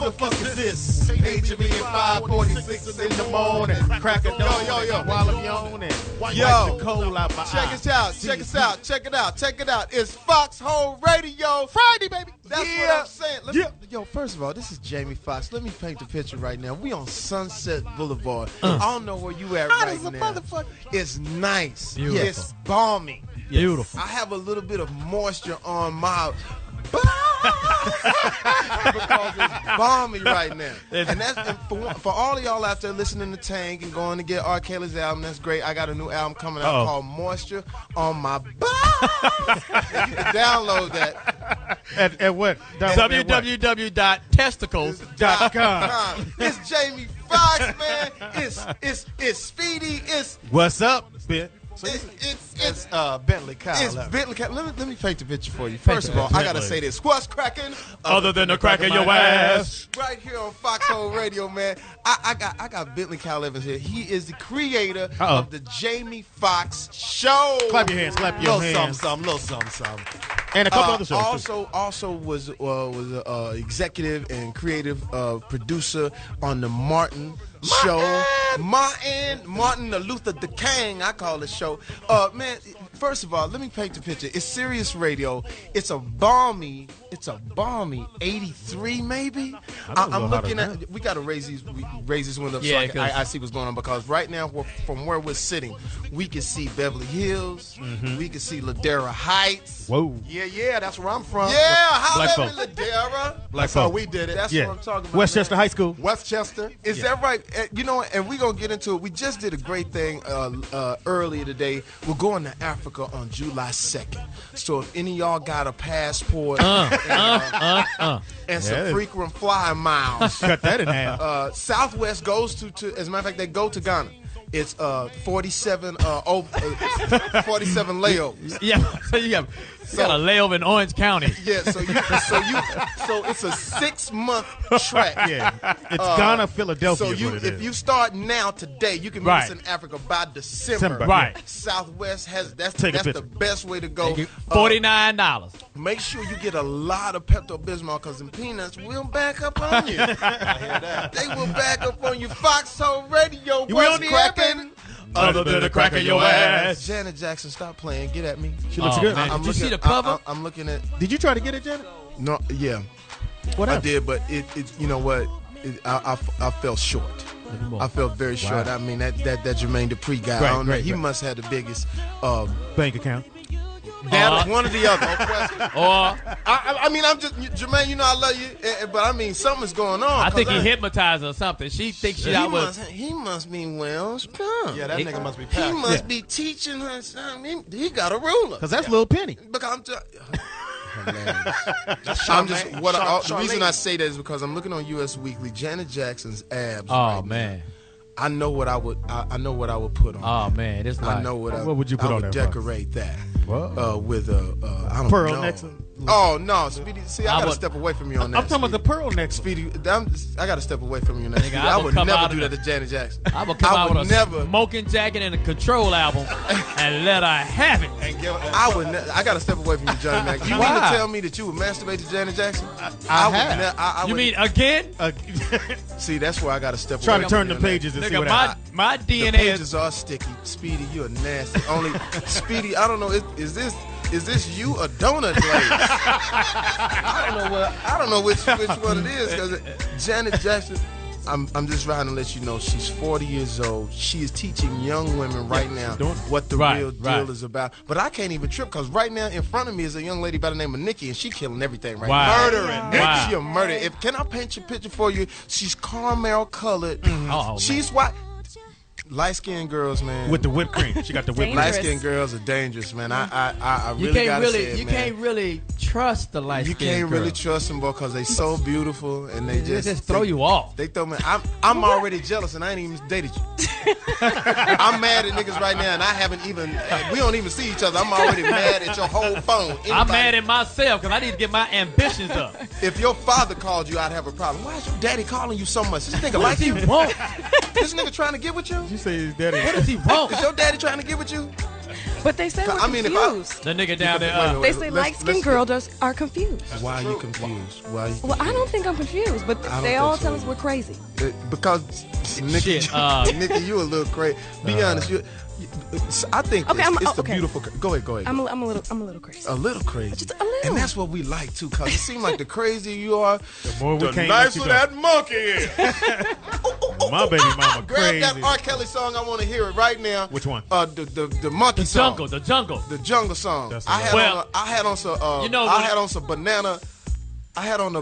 the fuck is this? Page me at 5:46 in the morning. Crack a dog. Yo. While I'm yawning. Wipe Yo. the coal out my Check eye. us out. Check us out. Check it out. Check it out. It's Foxxhole Radio. Friday, baby. That's what I'm saying. Yo, first of all, this is Jamie Foxx. Let me paint the picture right now. We on Sunset Boulevard. I don't know where you at right now. It's nice. Beautiful. It's balmy. Beautiful. I have a little bit of moisture on my because it's balmy right now. And for all of y'all out there listening to Tank and going to get R. Kelly's album, that's great. I got a new album coming out called Moisture on My You can download that. At what? www.testicles.com. It's Jamie Foxx, man. It's Speedy. What's up, bitch? It's Bentley Kyle. It's Bentley. Let me paint the picture for you. First of all, I gotta say this: what's cracking? Other than the crack of your ass. Right here on Foxxhole Radio, man. I got Bentley Kyle Evans here. He is the creator of the Jamie Foxx Show. Clap your hands. Clap your hands. Little something. And a couple other shows. Also was executive and creative producer on the Martin Show. Martin Luther the King, I call the show. Man, first of all, let me paint the picture. It's Sirius Radio. It's a balmy 83 maybe. I'm looking at. We gotta raise this one up so I see what's going on, because right now from where we're sitting, we can see Beverly Hills. We can see Ladera Heights. Whoa. Yeah, that's where I'm from. Yeah, how Black about Ladera? Black how folk. we did it. That's what I'm talking about. Westchester High School. Westchester. Is that right? You know, and we're going to get into it. We just did a great thing earlier today. We're going to Africa on July 2nd. So if any of y'all got a passport and some frequent flyer miles. Cut that in half. Southwest goes to, as a matter of fact, they go to Ghana. It's 47 layovers. Yeah, so you got a layover in Orange County. Yeah, so it's a 6-month track. Yeah, it's Ghana, Philadelphia. So if you start now today, you can meet us in Africa by December. Right. Southwest that's the best way to go. $49. Make sure you get a lot of Pepto-Bismol, because them peanuts will back up on you. I hear that. They will back up on you. Foxxhole Radio. What's cracking? Other than the crack of your ass. Janet Jackson, stop playing. Get at me. She looks good. Did you see the cover? I'm looking at. Did you try to get it, Janet? No, yeah. What I did, but it you know what? I fell short. I felt very short. I mean, that Jermaine Dupri guy, I don't know, he must have the biggest bank account. That one or the other. I mean, I'm just Jermaine. You know, I love you, but I mean, something's going on. I think he hypnotized her or something. She thinks she out with. He must be well strong. Yeah, that nigga must be He packed. must be teaching her something. He got a ruler. Because that's Lil Penny. Because the reason I say that is because I'm looking on US Weekly. Janet Jackson's abs. Oh man. I know what I would. I know what I would put on. Oh man, it's like. I know what. What would you put on there? Decorate that. What? With a I don't pearl know. necklace. Oh no, Speedy. See, I gotta step away from you on that. I'm talking about the pearl necklace. Speedy, I gotta step away from you on that. Nigga, I would never do that to Janet Jackson. I would come out with a smoking jacket and a Control album and let her have it. I gotta step away from you, Johnny Mack. You mean to tell me that you would masturbate to Janet Jackson? You mean again? See, that's where I gotta step away. Try to turn the pages and see what happens. My DNA the pages are sticky. Speedy, you're nasty. Only Speedy, I don't know. Is this you a donut glaze? I don't know which one it is, because Janet Jackson. I'm just trying to let you know she's 40 years old. She is teaching young women right now what the real deal is about. But I can't even trip, because right now in front of me is a young lady by the name of Nikki, and she's killing everything right now. Murdering. Wow. She a murder. Can I paint your picture for you? She's caramel colored. She's white. Light-skinned girls, man. With the whipped cream. She got the whipped cream. Light-skinned girls are dangerous, man. I really gotta say it, You man. can't really trust the light-skinned girl. You can't really trust them, because they so beautiful, and they just throw you off. They throw me. I'm already jealous, and I ain't even dated you. I'm mad at niggas right now, and I haven't even. We don't even see each other. I'm already mad at your whole phone. I'm mad at myself because I need to get my ambitions up. If your father called you, I'd have a problem. Why is your daddy calling you so much? This nigga like you. Want? This nigga trying to get with you? You say his daddy. What does he want? Is your daddy trying to get with you? But they say we're confused. The nigga down there. They say light-skinned girls are confused. Why are you confused? Well, I don't think I'm confused, but they all tell us we're crazy. Because, Nikki, Nikki, you a little crazy. Be honest, I think it's the beautiful. Go ahead. I'm a little crazy. A little crazy. Just a little. And that's what we like too, cause it seems like the crazier you are, the more we the nicer that monkey is. My baby mama crazy. Grab that R. Kelly song. I want to hear it right now. Which one? The monkey song. The jungle song. I had on some banana. I had on a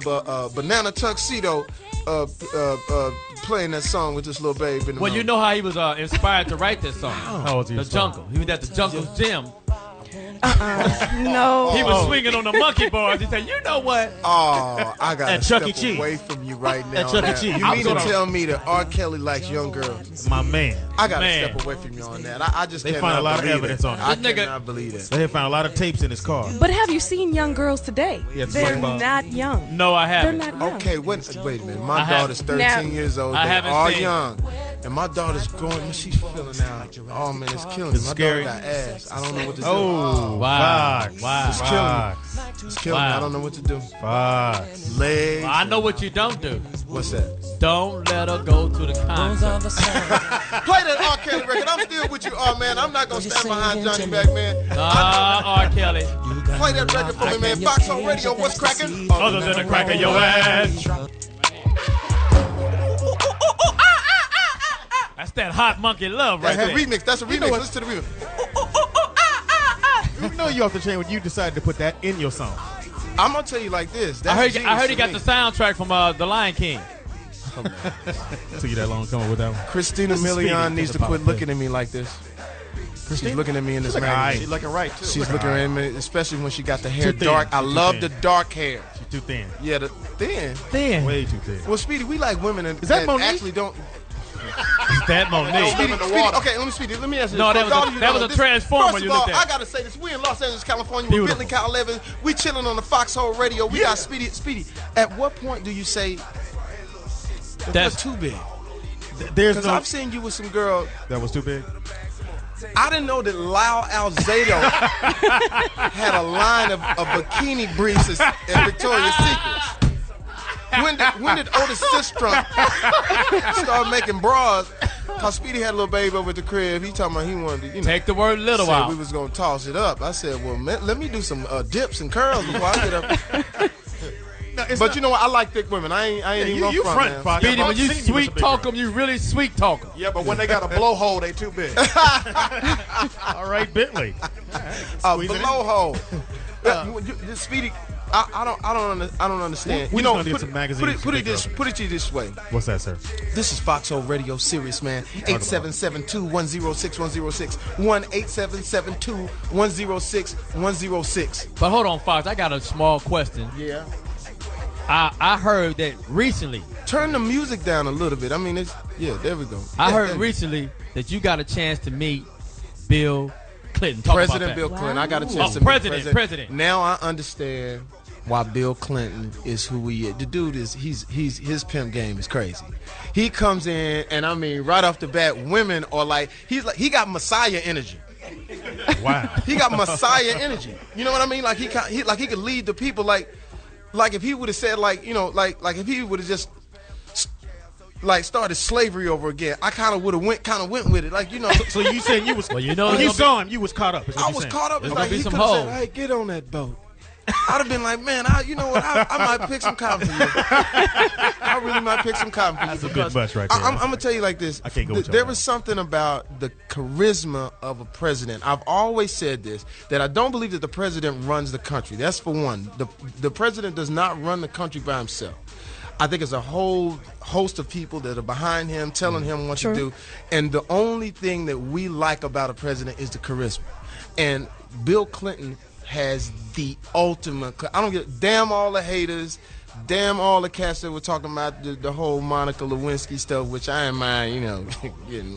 banana tuxedo. Playing that song with this little babe in the you know how he was inspired to write this song. How was he? The Jungle. He was at the Jungle Gym. No. He was swinging on the monkey bars. He said, "You know what? Oh, I gotta step Cheese. away from you right now. At Chuck E. Cheese. You mean to tell me that R. Kelly likes young girls? My man. I gotta step away from you on that. I just they cannot find a lot of believe evidence on it. I cannot believe it. They found a lot of tapes in his car. But have you seen young girls today? They're not young. No, I haven't. They're not young. Okay, wait a minute. My daughter's 13 years old. They are young. And my daughter's going, she's feeling out. Oh man, it's killing me. My daughter got ass. I don't know what to do. Oh, wow. It's killing me. It's killing me. I don't know what to do. Legs. Well, I know what you don't do. What's that? Don't let her go to the concert. Play that R. Kelly record. I'm still with you, man. I'm not going to stand behind Johnny back, man. R. Kelly. Play that record for me, man. Foxxhole Radio, what's cracking? Other than the crack of your ass. That's that hot monkey love right there. Remix. That's a remix. Listen to the remix. You know you off the chain when you decided to put that in your song. I'm gonna tell you like this. I heard he got the soundtrack from The Lion King. Took you that long coming with that one. Christina Milian needs to quit looking at me like this. She's looking at me in this magazine. She's looking right too. She's looking at me, especially when she got the hair dark. I love the dark hair. She's too thin. Yeah, the thin. Thin. Way too thin. Well, Speedy, we like women that actually don't. That Monique. Speedy, okay, let me ask you. No, that was a transformer. First of all, I gotta say this. We in Los Angeles, California, with Bentley Cal 11. We chilling on the Foxxhole Radio. We got Speedy. Speedy, at what point do you say that's too big? Because I've seen you with some girl that was too big. I didn't know that Lyle Alzado had a line of bikini briefs at Victoria's Secrets. When did Otis Sistrum start making bras? Cause Speedy had a little baby over at the crib. He talking about he wanted to, take the word little out. We was gonna toss it up. I said, well, man, let me do some dips and curls before I get up. But you know what? I like thick women. I ain't even you front, man. Speedy, when you sweet talk them, you really sweet talk them. Yeah, but when they got a blowhole, they too big. All right, Bentley. A blowhole. Speedy. I don't understand. We don't get some magazines. Put it to you this way. What's that, sir? This is Foxxhole Radio, serious man. 877-210-6106. 1-877-210-6106. But hold on, Fox. I got a small question. Yeah. I heard that recently. Turn the music down a little bit. I mean, there we go. I heard recently that you got a chance to meet Bill Clinton. President Bill Clinton. I got a chance to meet President. Now I understand why Bill Clinton is who he is. The dude is his pimp game is crazy. He comes in and I mean right off the bat, women are like he got Messiah energy. Wow. He got Messiah energy. You know what I mean? Like he could lead the people like if he would have said like if he would have just started slavery over again, I kind of went with it, like you know. So you saying you was when you saw him, you was caught up. I was caught up. There's like be he some could have hoes. said, "Hey, get on that boat." I'd have been like, "Man, you know what? I might pick some cotton for you. I really might pick some cotton for you." That's a big bus right there. I'm gonna tell you like this. I can't go with there was something about the charisma of a president. I've always said this, that I don't believe that the president runs the country. That's for one. The president does not run the country by himself. I think it's a whole host of people that are behind him, telling him what to do. And the only thing that we like about a president is the charisma. And Bill Clinton has the ultimate. I don't get damn all the haters, damn all the cats that were talking about the whole Monica Lewinsky stuff, which I ain't mind, you know.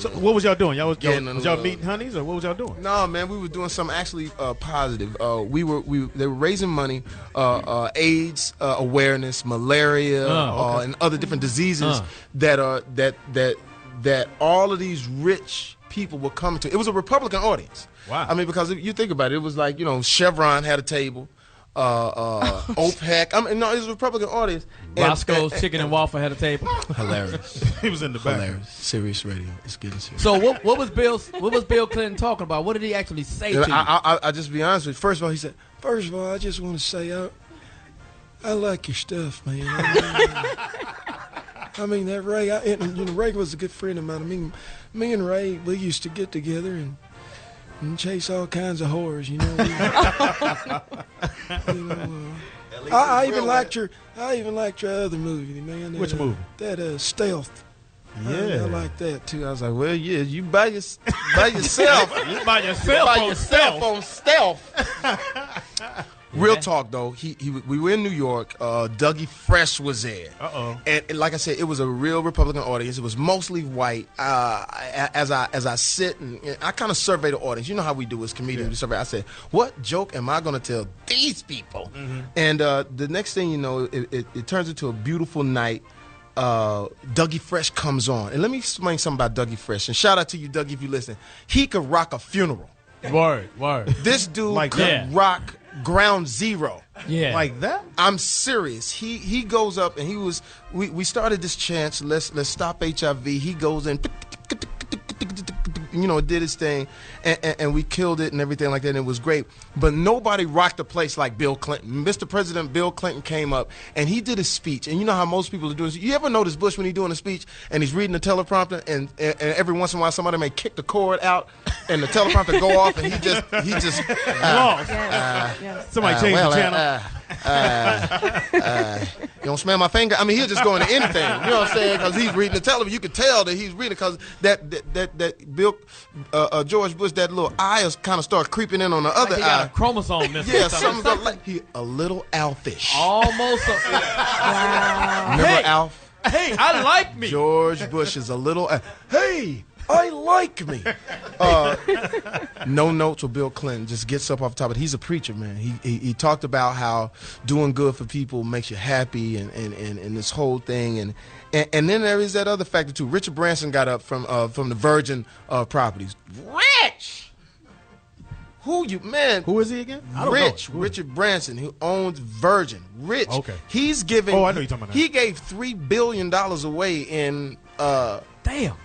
So what was y'all doing? Y'all was y'all meeting honeys, or what was y'all doing? No, man, we were doing something actually positive. They were raising money, AIDS awareness, malaria, and other different diseases that all of these rich people were coming to. It was a Republican audience. Wow. I mean, because if you think about it, it was like, Chevron had a table. OPEC. No, it was a Republican audience. Roscoe's Chicken and Waffle had a table. Hilarious. He was in the back. Hilarious. Serious radio. It's getting serious. So what was Bill Clinton talking about? What did he actually say to you? I just be honest with you. First of all, he said, I just want to say I like your stuff, man. I mean that Ray. Ray was a good friend of mine. I mean, me and Ray, we used to get together and chase all kinds of whores, I even liked your other movie, man. Which movie? That Stealth. Yeah, I like that too. I was like, well, yeah, you by yourself. You by yourself on Stealth. Real talk though, we were in New York. Dougie Fresh was there. And like I said, it was a real Republican audience. It was mostly white. As I sit and I kind of survey the audience. You know how we do as comedians. We survey. I said, what joke am I going to tell these people? And the next thing you know, it turns into a beautiful night. Dougie Fresh comes on, and let me explain something about Dougie Fresh. And shout out to you, Dougie, if you listen. He could rock a funeral. Word. This dude Like could that. rock Ground Zero. Yeah. Like that? I'm serious. He goes up and we started this chant, let's stop HIV. He goes in, did his thing, and we killed it and everything like that, and it was great. But nobody rocked the place like Bill Clinton. Mr. President Bill Clinton came up, and he did his speech. And you know how most people are doing this. You ever notice Bush when he's doing a speech, and he's reading the teleprompter, and every once in a while somebody may kick the cord out, and the teleprompter go off, and he just Lost. Yes. Somebody change the channel. You don't smell my finger. I mean, he'll just go into anything. You know what I'm saying? Because he's reading the television. You could tell that he's reading because that Bill George Bush, that little eye kind of start creeping in on the other He eye. got a chromosome missing. Yeah, something like he a little Alfish. Almost. Remember Hey. Alf? Hey, I like me. George Bush is a little. Hey, I like me. No notes with Bill Clinton. Just gets up off the top of it. He's a preacher, man. He talked about how doing good for people makes you happy and this whole thing and then there is that other factor too. Richard Branson got up from the Virgin properties. Rich. Who is he again? I don't Rich. know. Richard Branson, who owns Virgin. Rich. Okay. He's giving. Oh, I know you're talking about that. He gave $3 billion away in Damn.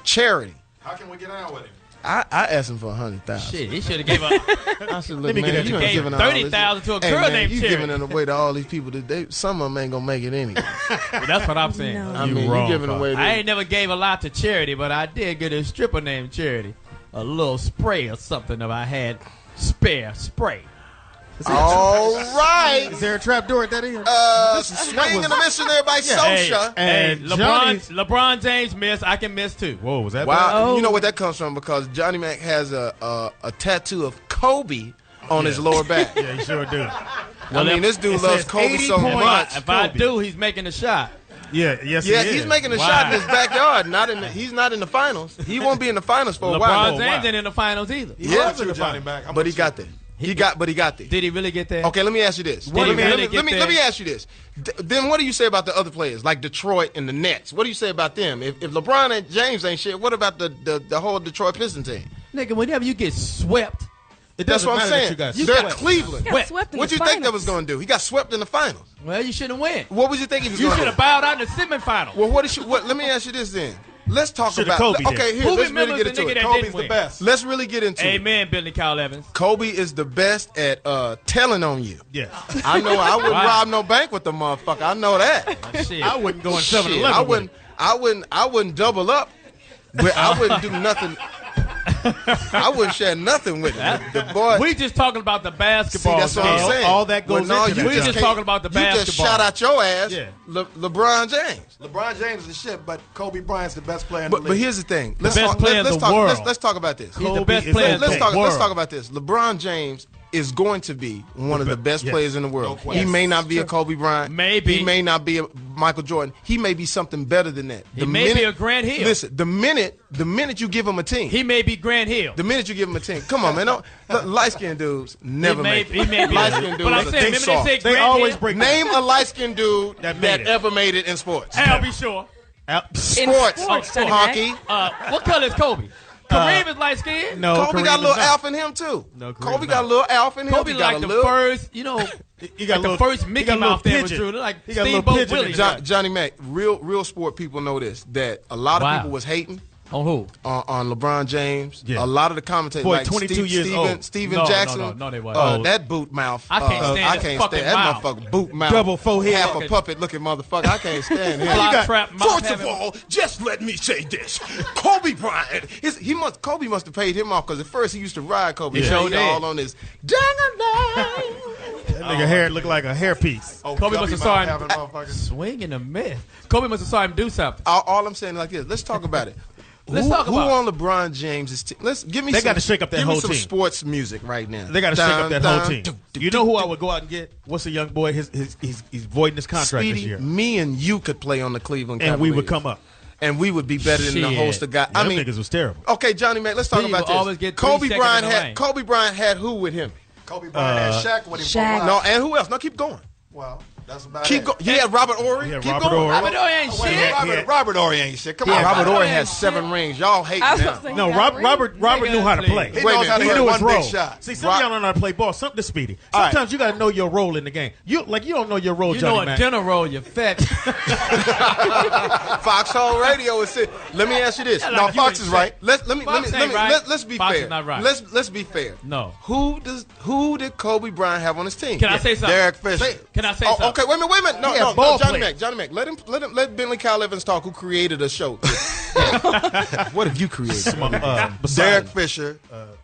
charity. How can we get out with him? I asked him for 100,000. Shit, he should have gave up. I said, look, Let me man, get that. you He ain't gave giving all this. 30,000 to a Hey, girl man, named you Cherry. giving it away to all these people that some of them ain't gonna make it anyway. That's what I'm saying. No. I You mean, wrong, you giving Pop. away. I ain't never gave a lot to charity, but I did get a stripper named Charity. A little spray or something if I had spare spray. All right. Is there a trap door at that end? Swing and a missionary by Sosha. Hey, And Johnny's- LeBron James missed. I can miss too. Whoa, was that Wow, Oh. you know what that comes from? Because Johnny Mack has a tattoo of Kobe on his lower back. bad? Yeah, you sure do. I mean, this dude it loves says Kobe 80 so points. much. If I Kobe. do, he's making a shot. Yeah, yes, Yeah, he is. he's making a Wow. shot in his backyard. He's not in the finals. He won't be in the finals for a while. LeBron Oh, James wow. ain't in the finals either. Yeah, was in the Johnny Mack. I'm but he sure. got there. But he got there. Did he really get there? Okay, let me ask you this. Did he really get there? Let me ask you this. Then what do you say about the other players like Detroit and the Nets? What do you say about them? If LeBron and James ain't shit, what about the whole Detroit Pistons team? Nigga, whenever you get swept, It That's doesn't what I'm matter that saying. you got They're swept. Cleveland. Got swept in What the you think that finals. was going to do? He got swept in the finals. well, you shouldn't win. What was you think he was You going should to have do? bowed out in the semifinal. Well, let me ask you this then. Let's talk Should've about. Kobe did. Okay, here. Who Let's really remembers get the into nigga it. that Kobe's didn't the win? best. Let's really get into it. Amen, Billy Kyle Evans. Kobe is the best at telling on you. Yeah. I know. I wouldn't Wow. rob no bank with the motherfucker. I know that. Shit. I wouldn't go in Shit, 7-Eleven. I wouldn't double up. But I wouldn't do nothing. I wouldn't share nothing with him. The boy. We just talking about the See, basketball. that's what I'm game. saying. all that goes no, into you that, We John. just can't- talking about the You just basketball. shout out your ass, Yeah. LeBron James. LeBron James is the shit, but Kobe Bryant's the best player in But the league. here's the thing. best player in the world. Let's talk about this. He's the Kobe best is player the in the best. world. Let's talk about this. LeBron James is going to be one of the best yes. players in the world. No He question. may not be a Kobe Bryant. Maybe. He may not be a Michael Jordan. He may be something better than that. He may be a Grant Hill. Listen, the minute you give him a team, He may be Grant Hill. the minute you give him a team, come on, man. Light-skinned dudes never make it. He may be. Light-skinned dudes But I'm are saying, dick remember they soft. said They Grant always Hill? break. Name a light-skinned dude That that made it. ever made it in sports. I'll be sure. Sports, Johnny Mack. hockey. What color is Kobe? Kareem is light skinned. No, Kobe got a little alpha in him too. No, Kareem Kobe is got a not. little alpha in him. Kobe He got like a the little, first, He got like the first Mickey Mouse that was pigeon. true. Like He got a little Steamboat pigeon. Willie. Johnny Mack, real sport people know this, that a lot of Wow. people was hating On who? on LeBron James. Yeah. A lot of the commentators, Boy, like 22 years old. Steven No, Jackson. no, they wasn't. That boot mouth. I can't stand I his can't fucking stand mouth. that motherfucker boot mouth. Double forehead. Half a puppet looking motherfucker. I can't stand him. Fly trap mouth First of having- all, just let me say this: Kobe Bryant, Kobe must have paid him off because at first he used to ride Kobe. He Now sure he did. all on his That nigga hair looked like a hairpiece. Kobe must have saw him swing and a miss. Kobe must have saw him do something. all I'm saying is like this. Let's talk about it. Let's talk about who on LeBron James's team. Let's give me. They some, gotta shake up that give whole me some team. sports music right now. They got to shake up that whole team. Dun, You know who I would go out and get? What's a young boy? He's voiding his contract Speedy, this year, me and you could play on the Cleveland and we would Cavaliers. come up. And we would be better than the Shit. host of guys. Them I mean, niggas was terrible. okay, Johnny Mac, let's talk Speedy about will always this. get 3 Kobe seconds Bryant in the had lane. Kobe Bryant had who with him? Kobe Bryant had Shaq with him for a Shaq. while. No, and who else? No, keep going. Well, that's about Keep it. going. He had Robert Ory. He had Keep Robert going. Ory. Robert Ory ain't Wait, shit. Robert Ory ain't shit. Come on, Robert Ory had ain't 7 shit. rings. Y'all hate I was now. gonna say, No, he got Robert Nigga, knew how to play. please. He Wait a knows how to minute. He hit knew one his big role. shot. See, some of y'all don't know how to play ball. Something to Speedy. Sometimes you got to know your role in the game. You don't know your role, You Johnny know a Mac. general, you fat. Foxxhole Radio is it. Let me ask you this. Yeah, No, like you Fox ain't is say- right. Let's Fox ain't right. let's be Fox fair. is not right. Let's be fair. No. Who did Kobe Bryant have on his team? Can I say something? Derek Fisher. Can I say Oh, something? okay, wait a minute. No, He had no, ball Johnny players. Mac. Let Bentley Kyle Evans talk. Who created a show? What have you created? Derek Fisher,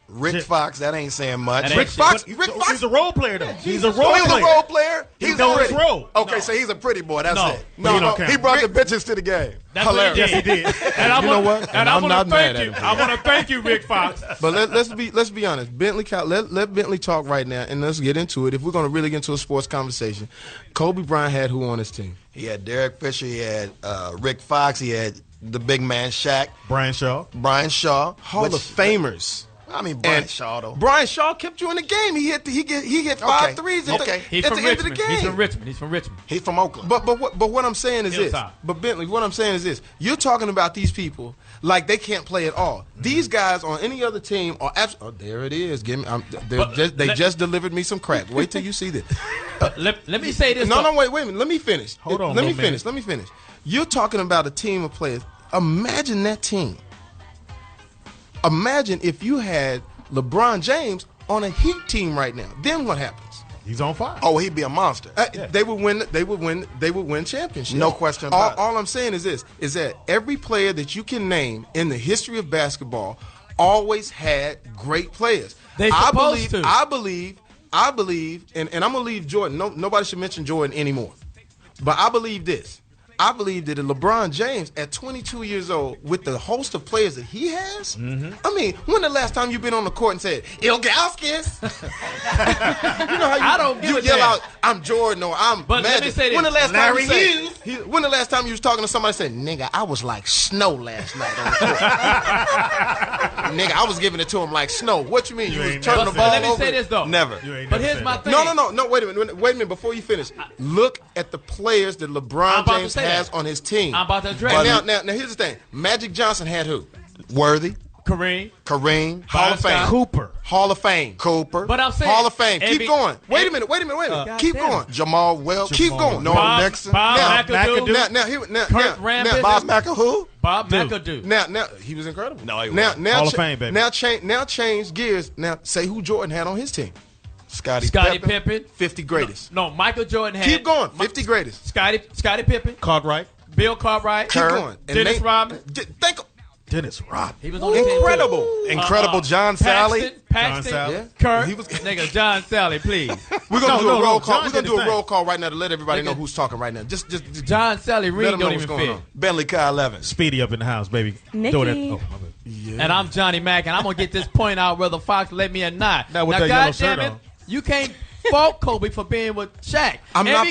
Rick Fox. That ain't saying much. That ain't Rick shit. Fox. But Rick Fox. He's a role player, though. He's a So role he's player. a role player. He knows his pretty. role. Okay, No. so he's a pretty boy. That's No. it. But he don't count. He brought the bitches to the game. That's what Hilarious. he did. Yes, he did. And I You wanna- know what? And And I I'm want to not mad thank at you. him. I want to thank you, Rick Fox. But let's be honest. Bentley, let Bentley talk right now, and let's get into it. If we're going to really get into a sports conversation, Kobe Bryant had who on his team? He had Derek Fisher. He had Rick Fox. He had the big man Shaq, Brian Shaw. Brian Shaw, Hall of Famers. I mean, Brian And Shaw though. Brian Shaw kept you in the game. He hit five Okay. threes at Okay. He's the from end of the Richmond. game. He's from Richmond. He's from Richmond. He's from Oakland. But what I'm saying is this. Hilltop. But Bentley, what I'm saying is this. You're talking about these people like they can't play at all. These guys on any other team are oh, there it is. Give me. They just delivered me some crack. Wait till you see this. Let me say this. No, though. wait a minute. Let me finish. Hold on, Let me little finish. Let me finish. You're talking about a team of players. Imagine that team. Imagine if you had LeBron James on a Heat team right now. Then what happens? He's on fire. Oh, he'd be a monster. They would win. They would win championships. No question about it. All I'm saying is this: is that every player that you can name in the history of basketball always had great players. They supposed to. I believe, and I'm gonna leave Jordan. Nobody should mention Jordan anymore. But I believe this. I believe that LeBron James, at 22 years old, with the host of players that he has, I mean, when the last time you've been on the court and said, Ilgauskas? You know how I don't give you a yell damn. out, I'm Jordan or I'm But let Magic. me say this. When the last Larry time you said, when the last time you was talking to somebody and said, nigga, I was like snow last night on the court. Nigga, I was giving it to him like snow. What you mean? You was ain't turning never the ball Let me over? say this though. Never. You ain't But never here's said my that. thing. No, wait a minute before you finish. Look at the players that I'm LeBron about to James say has that. on his team. I'm about to address And it. now here's the thing. Magic Johnson had who? Worthy, Kareem. Kareem, Hall of Fame. Scott. Cooper. Hall of Fame. Cooper, But I'm saying Hall of Fame. every- Keep going. Wait a every- minute. Keep goddamn. going. Jamal Welch, Keep going. Norm Bob, Nixon, Bob McAdoo. Now, Kurt Rambis. Bob McAdoo. Bob Dude. McAdoo. Now, he was incredible. No, he now, wasn't. now, Hall of Fame, baby. Now change gears. Now, say who Jordan had on his team. Scottie Pippen. 50 greatest. No, Michael Jordan had. Keep going. 50 greatest. Scottie Pippen. Cartwright. Bill Cartwright. Keep Kerr. going. And Dennis name- Rodman. Think. Dennis Rodman. He was on the team. Incredible. Incredible John Sally. Paxton. John Sally. Yeah. Kurt. He was- Nigga, John Sally, please. We're gonna do a roll call. John We're gonna did do his a thing. roll call right now to let everybody know Nigga. who's talking right now. Just John Sally let Reed them know don't what's even going fit. on. Bentley Kyle Evans. Speedy up in the house, baby. Nikki. Throw that. Oh, my bad. And I'm Johnny Mack, and I'm gonna get this point out whether Fox let me or not. Now with that yellow shirt goddamn it, on. you can't fault Kobe for being with Shaq. I'm not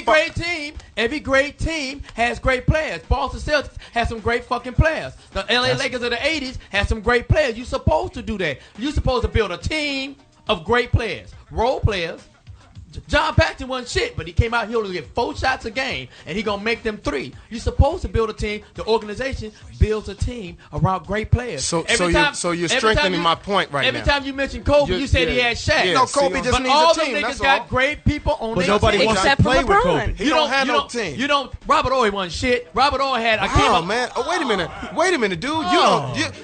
Every great team has great players. Boston Celtics has some great fucking players. The LA Lakers of the 80s had some great players. You're supposed to do that. You're supposed to build a team of great players, role players, John Paxson wasn't shit, but he came out, he only get 4 shots a game, and he gonna make them 3. You're supposed to build a team. The organization builds a team around great players. So you're strengthening my point right now. Every time you mention Kobe, you said he had Shaq. Yeah, no, Kobe just but needs all a team. them That's niggas got all. great people on But their nobody team. wants to Except for play with LeBron. Kobe. He don't have no team. You don't. Robert Ory wasn't shit. Robert Ory had. Oh man! Oh, wait a minute, dude.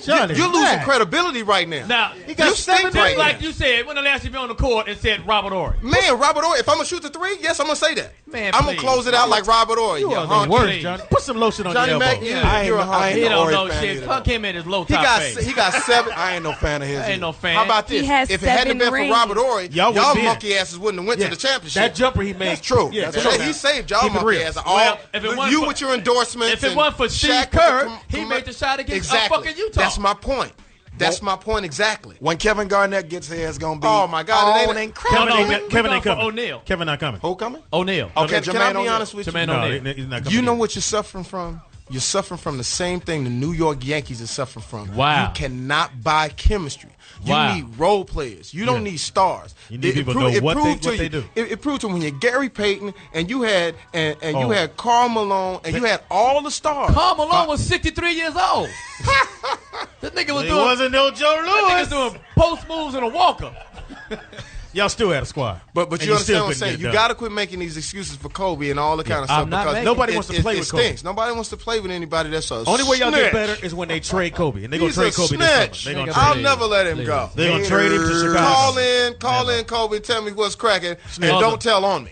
Johnny, You're losing relax. credibility right now. Now He got you stink 7 right like now. you said, when the last time you on the court and said Robert Ory. Man, Robert Ory. If I'm gonna shoot the 3, yes, I'm gonna say that. Man, I'm gonna please. close it out like Robert Ory. You Yeah, are huh? the worst, please. Johnny. Put some lotion on Johnny your Mack, elbow. you're a hunk. He don't Ory know fan shit. either. Fuck him in his low He top got face. he got 7. I ain't no fan of his. I ain't no fan. How about this? He has If it hadn't 7 been for rings. Robert Ory, Y'all y'all would be monkey asses wouldn't have went to the championship. That jumper he made. That's true. Yeah, That's that's true. He saved y'all Keep it monkey real. asses. Well, if it wasn't You for- with your endorsements. If it and wasn't for Steve Shaq with Kerr, the he made the shot against exactly. fucking Utah. That's my point. That's my point exactly. When Kevin Garnett gets here, it's gonna be. Oh, my God, it on ain't- and crap. Kevin No, ain't, we Kevin going ain't for coming. O'Neal. Kevin not coming. Who coming? O'Neal. Okay, can I Jermaine be O'Neal. honest with you? Jermaine No, O'Neal. he's not coming. You know what you're suffering from? You're suffering from the same thing the New York Yankees are suffering from. Wow. You cannot buy chemistry. You Wow. need role players. You don't Yeah. need stars. You need people to know what they do. It proved to when you're Gary Payton and you had you Oh. had Karl Malone and you had all the stars. Karl Malone was 63 years old. This nigga was He doing. wasn't no Joe That nigga's Louis. doing post moves in a walker. Y'all still had a squad. But And you understand still what I'm couldn't saying? get it You done. got to quit making these excuses for Kobe and all the kind of stuff I'm not because making- Nobody wants to play with Kobe. stinks. Nobody wants to play with anybody that's a Only way y'all snitch. get better is when they trade Kobe, and they gonna He's trade a Kobe this summer. snitch. They gonna Nigga, trade. I'll Please. never let him Please. go. They gonna trade him to Chicago. Call in, Kobe, and tell me what's cracking, and Other- don't tell on me.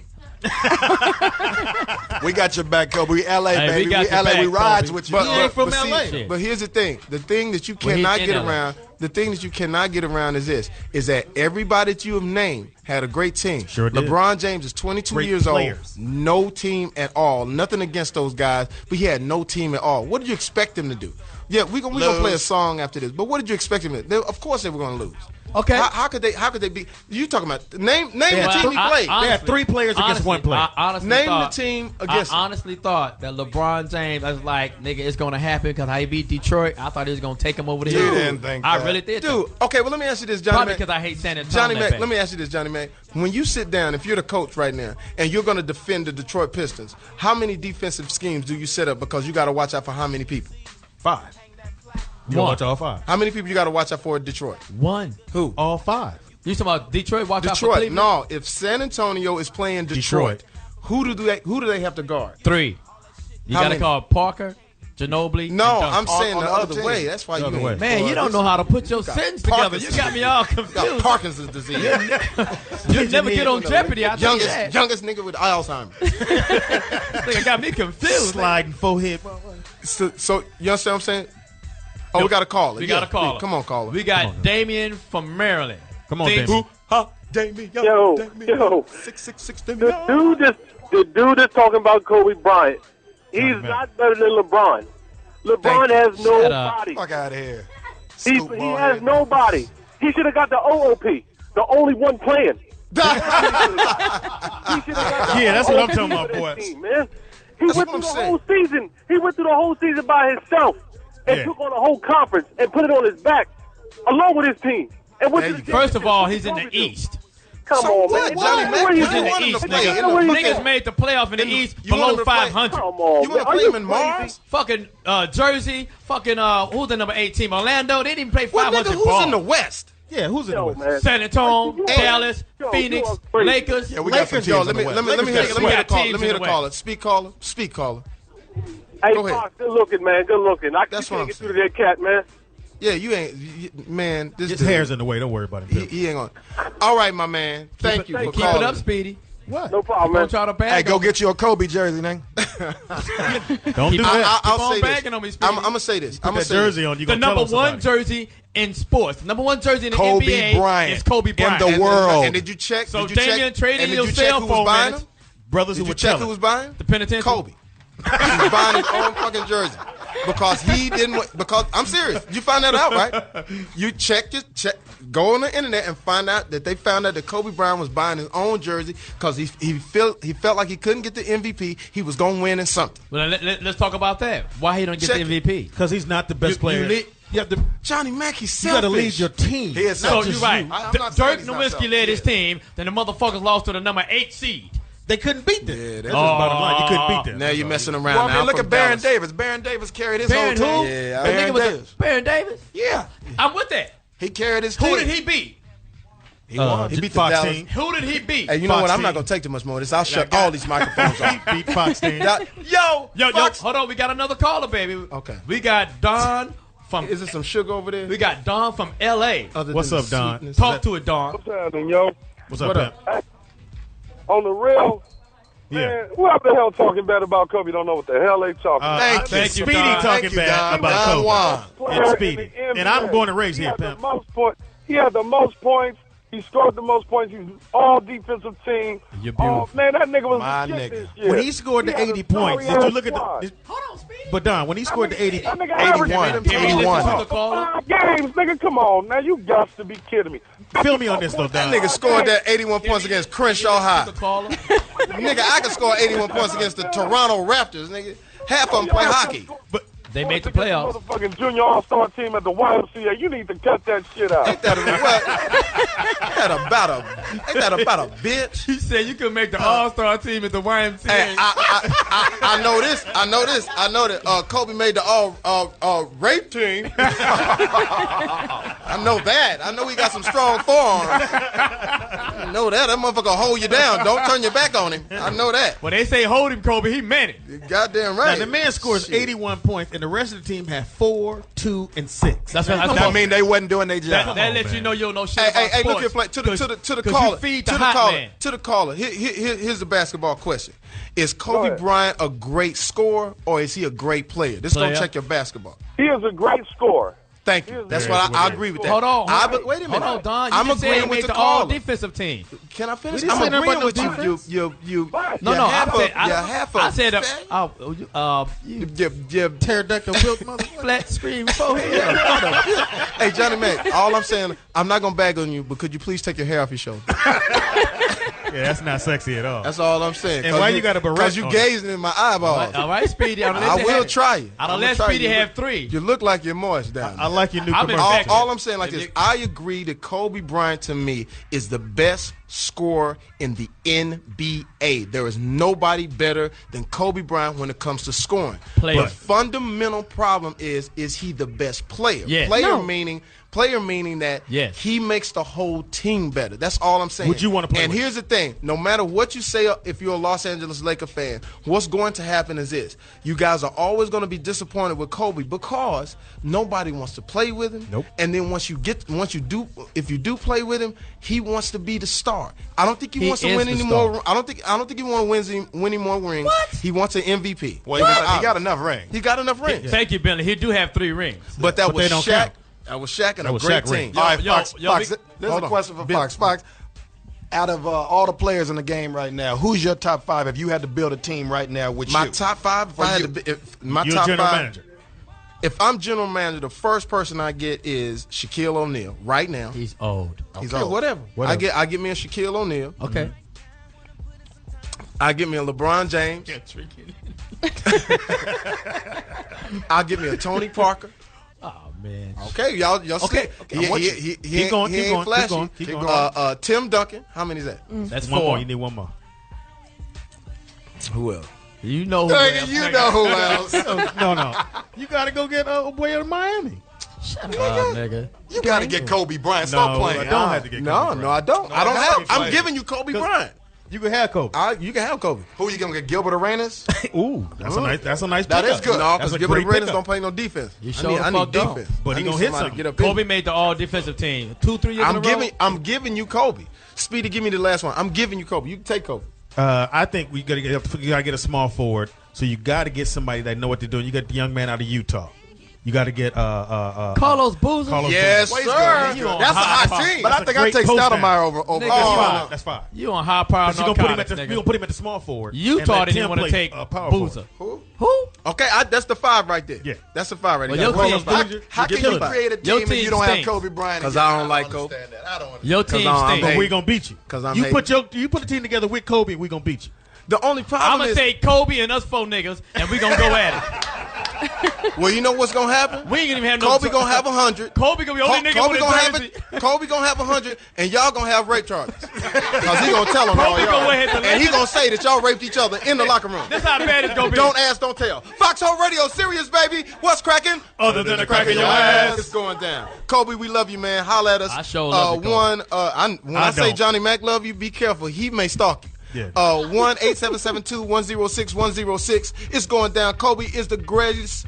We got your back, Kobe. We LA, Hey, we baby. got We your LA. We back, rides Kobe. with you. But, He ain't from see, LA. but here's the thing: the thing that you Well, he's cannot in get LA. around, the thing that you cannot get around is this: is that everybody that you have named had a great team. Sure did. LeBron James is 22 Great years players. old, no team at all. Nothing against those guys, but he had no team at all. What did you expect him to do? Yeah, we gonna play a Lose. song after this, but what did you expect him to do? Of course they were gonna lose. Okay. How could they be? You talking about name the had team he played? They had 3 players against 1 player. I honestly Name thought, the team against I him. honestly thought that LeBron James, I was like, nigga, it's going to happen because how he beat Detroit. I thought he was going to take him over the You hill. didn't think I that. really did. Dude, okay, well let me ask you this, Johnny. Probably Mac. because I hate San Antonio. Johnny that Mac, bad. let me ask you this, Johnny Mac. When you sit down, if you're the coach right now, and you're going to defend the Detroit Pistons, how many defensive schemes do you set up? Because you got to watch out for how many people? 5. You One. watch all 5. How many people you got to watch out for at Detroit? One. Who? All 5. You talking about Detroit? Watch out for Detroit. Cleveland? No, if San Antonio is playing Detroit, who do they have to guard? 3. You How got to many? call Parker, Ginobili. No, and Duncan. I'm saying on the the other other team. way. That's why The you other way. ain't. Man, you don't know how to put your sentence together. Parkinson's. You got me all You got confused. Parkinson's disease. You never get on Jeopardy. I tell you that. youngest nigga with Alzheimer's. Nigga got me confused. Sliding forehead. So you understand what I'm saying? Oh, we got a caller. We got a caller. Come on, caller. We got Damien from Maryland. Come on, Thinks- Damien. Yo. 666 The dude that's talking about Kobe Bryant, he's man. not better than LeBron. LeBron has Shut no up. body. Fuck out of here. He Scoop has ball no body. He should have got the OOP, the only one playing. He should have got the Yeah, that's what I'm OOP talking about, for this boy. team, man. He That's went what through I'm the whole season. He went through the whole season by himself and Yeah. took on a whole conference and put it on his back, along with his team. And went There to you the go. First of all, he's in Kobe the do. East. Come So on, what, man. Johnny Mack? What are you He's in the doing? East, to play. nigga. In the- Niggas made the playoff in the East you want below him to play- 500. Come on, You man. want to Are play you him in crazy? Mars? Fucking Jersey, fucking who's the number 8 team? Orlando. They didn't even play Well, 500 nigga, who's ball. in the West? Yeah, who's in the Yo, West? man. San Antonio, You are- Dallas, yo, Phoenix, you are crazy. Lakers. Yeah, we got some Lakers, teams Yo, in let the me West. hear the got call. Let teams me hear in the the caller. West. Speak caller. Hey, Go ahead. Fox, good looking, man. Good looking. That's You what I'm can't get saying. through to that cat, man. Yeah, you ain't, man. This His dude, hair's in the way. Don't worry about him. he ain't on. All right, my man. Thank you for Keep calling. it up, Speedy. What? No problem, man. Don't try to bag Hey, go on me. get you a Kobe jersey, man. Don't do that. I'll Keep on say bagging this. on me, Speedy. I'm gonna say this. Put I'm gonna that say jersey this. on. You The gonna tell number him one somebody. jersey in sports. The number one jersey in the Kobe NBA Bryant. is Kobe In Bryant. the And- world. And did you check? So did you Damian check, traded and did your you check cell who phone was buying minutes. them? Brothers Did who you would check tell who him. was buying? The penitentiary. Kobe. He was buying his own fucking jersey because he didn't. Because I'm serious. You find that out, right? You check. Go on the internet and find out that they found out that Kobe Bryant was buying his own jersey because he felt like he couldn't get the MVP. He was gonna win in something. Well, let's talk about that. Why he don't get Check the MVP? Because he's not the best player. You have to. Johnny Mack, he's You selfish. got to lead your team. He is So selfish. you're right. I'm not saying Dirk he's not Nowitzki selfish. led his team. Then the motherfuckers lost to the number 8 seed. They couldn't beat them. Yeah, That's that's just bottom line. You couldn't beat them. Now you're messing around. Well, I now mean, look from at Baron Dallas. Davis. Baron Davis carried his Baron whole who? team. Yeah, The nigga Baron was Davis. Baron Davis? Yeah, I'm with that. he carried his team. Who did he beat? He won. He beat the Fox Dallas. team. Who did he beat? Hey, you know what? I'm Fox not team. gonna take too much more of this. I'll shut all these microphones off. Beat Fox team. Yo, Fox. Hold on. We got another caller, baby. Okay. We got Don from. Is there some sugar over there? We got Don from L.A. Other What's than up, the Don? sweetness? Talk to it, Don. What's happening, yo? What's up, What up? Pimp? On the real, Yeah. man, whoever the hell talking bad about Kobe don't know what the hell they talking about. Thank you, Speedy Don. talking Thank you, bad Don. about Don Kobe. Juan. Player It's in Speedy. the NBA. And I'm born and raised He here, had the Pimp. most point. He had the most points. He scored the most points. He's all defensive team. You're Oh, beautiful. man, that nigga was My legit nigga. this year. When he scored the had a 80 points, did you sorry-ass look at squad. the? Hold on, Speedy. But Don, when he scored the 80, That nigga 81. averaged Give me this 81. to the caller. 5 games, nigga. Come on, now you got to be kidding me. fill me on this though, That Don. nigga scored that 81 points against Crenshaw High. The caller. Nigga, I could score 81 points against the Toronto Raptors, nigga. Half of them play hockey. But They made the playoffs. Motherfucking junior all-star team at the YMCA. You need to cut that shit out. Ain't that about a bitch? He said you could make the All-Star team at the YMCA. Hey, I know this. I know that Kobe made the all rape team. I know that. I know he got some strong forearms. I know that. That motherfucker will hold you down. Don't turn your back on him. I know that. When they say hold him, Kobe, he meant it. You're goddamn now right. the man scores Shit. 81 points, and the rest of the team had 4, 2, and 6. That's what I mean, they wasn't doing their job. That lets you know you don't know shit Hey, about hey, look here, sports. play to the 'Cause caller. you feed to the the hot caller. man. To the caller. Here's the basketball question: Is Kobe ahead. Bryant a great scorer or is he a great player? This Player. gonna check your basketball. He is a great scorer. Thank you. That's Very what I good. agree with that. Hold on. Wait a minute. Hold on, Don. You I'm just said he agreeing with made the the caller. all-defensive team. Can I finish? We didn't I'm say nothing agreeing about with no you. defense. You. No, no. half I said you Pterodactyl built motherfucker. flat screen forehead. Hey, Johnny Mack, all I'm saying, I'm not going to bag on you, but could you please take your hair off your shoulder? Yeah, that's not sexy at all. That's all I'm saying. And why you got a beret Because you on? gazing in my eyeballs. All right, Speedy. I will try you. I'll I'ma let try Speedy you. have 3. You look like you're moist down there. I like your new I've been commercial. back- All I'm saying like this, I agree that Kobe Bryant to me is the best scorer in the NBA. There is nobody better than Kobe Bryant when it comes to scoring. Player. The fundamental problem is he the best player? Yes. No. Player meaning that Yes. he makes the whole team better. That's all I'm saying. Would you wanna play And with here's the thing: no matter what you say, if you're a Los Angeles Laker fan, what's going to happen is this: you guys are always going to be disappointed with Kobe because nobody wants to play with him. Nope. And then if you do play with him, he wants to be the star. I don't think he wants to is win the any star. more. I don't think he wants to win any more rings. What? He wants an MVP. Well, he got enough rings. He got enough rings. Thank you, Bentley. He do have 3 rings. But that But was they don't Shaq. count. That was Shaq and That a was great Shaq team. ring. All right, Yo, Fox. yo, Fox, we- there's hold a on. question for Fox. Fox, out of all the players in the game right now, who's your top 5 if you had to build a team right now with My you? top 5. If For I had you. to be, my You're top general 5. manager. If I'm general manager, the first person I get is Shaquille O'Neal right now. He's old. He's Okay, old. Whatever. Whatever. I get me a Shaquille O'Neal. Okay. I get me a LeBron James. I get me a Tony Parker. Oh man. Okay, y'all see. Okay, He, I'm with he, you. he, Keep going, he keep ain't going, keep flashy. going, keep going. Tim Duncan. How many is that? That's One 4. more. You need one more. Who else? You know who Nigga, else, you nigga. know who else. No. You got to go get a boy out of Miami. Nigga. You got to get Kobe Bryant. No, Stop playing. I don't have to get No, Kobe no, I don't. I don't I have. have to I'm play. giving you Kobe Bryant. You can have Kobe. You can have Kobe. Who you going to get? Gilbert Arenas? Ooh, that's a nice That pickup. is good. No, That's because a Gilbert great Arenas pickup. don't play no defense. You I sure need, the I need fuck don't. defense. But I he need gonna hit somebody to something. Get up in. Kobe made the all defensive team 2-3 years in a row. I'm giving you Kobe. Speedy, give me the last one. I'm giving you Kobe. You can take Kobe. I think we got to get a small forward. So you got to get somebody that know what they're doing. You got the young man out of Utah. You got to get Carlos Boozer. Carlos Yes, Boozer. sir. You on That's a high hot power. team. But I That's think a I great take post Stoudemire man. over. Nigga, That's you fine. That's fine. You on high power You're gonna put him narcotics, at nigga. the small forward. Utah and let didn't Tim want to play, take power Boozer. forward. Who? Okay, that's the 5 right there. Yeah. That's the 5 right there. Well, You got your Carlos team- Boozer. How can killing you it. create a Your team if team you don't have stinks. Kobe Bryant? 'Cause again? I don't like understand Kobe. that. I don't understand. Your team I'm stinks. But hating. we gonna beat you. 'Cause I'm you hating. put the team together with Kobe, we gonna beat you. The only I'm problem gonna is take Kobe and us 4 niggas, and we gonna go at it. Well, you know what's gonna happen? We ain't gonna even have no. Kobe gonna have 100. Kobe gonna be the only nigga Kobe with gonna a have jersey. it. Kobe gonna have 100, and y'all gonna have rape charges. Cause he gonna tell on all Kobe gonna y'all, wear his and he gonna say that y'all raped each other in the locker room. That's how bad it's gonna be. Don't ask, don't tell. Foxxhole Radio, serious baby. What's cracking? Other than a crack in your ass. It's going down. Kobe, we love you, man. Holla at us. I sure love you, Kobe. When I say don't. Johnny Mack love you, be careful. He may stalk you. Yeah. 1-877-2-106-106. It's going down. Kobe is the greatest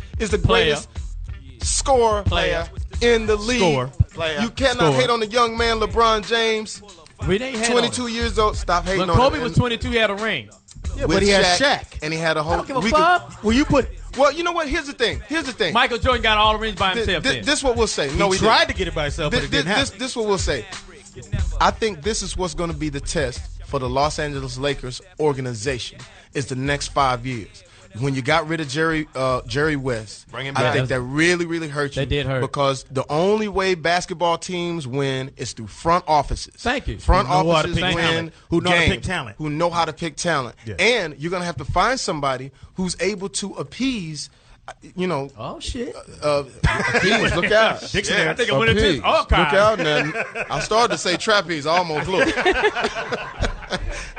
scorer Player. in the league. Score. You cannot hate on the young man, LeBron James. We didn't hate 22 years old. Stop hating When on Kobe him. was 22, he had a ring. Yeah, With but he had Shaq. and he had a whole. I don't give a we fuck. Well, you put. Well, you know what? Here's the thing. Michael Jordan got all the rings by himself. then. This what we'll say. No, He we tried didn't. to get it by himself, but it didn't happen. This what we'll say. I think this is what's going to be the test for the Los Angeles Lakers organization is the next 5 years. When you got rid of Jerry West, Bring him I back. think that really hurt you. That did hurt. Because the only way basketball teams win is through front offices. Thank you. Front Who know how to offices pick win talent. Who know how to games. pick talent. Who know how to pick talent. Yeah. And you're going to have to find somebody who's able to appease, Oh shit. appease. Look out. Dictionary. I think I went into Appease. all Look kinds. out now. I started to say trapeze. I almost looked.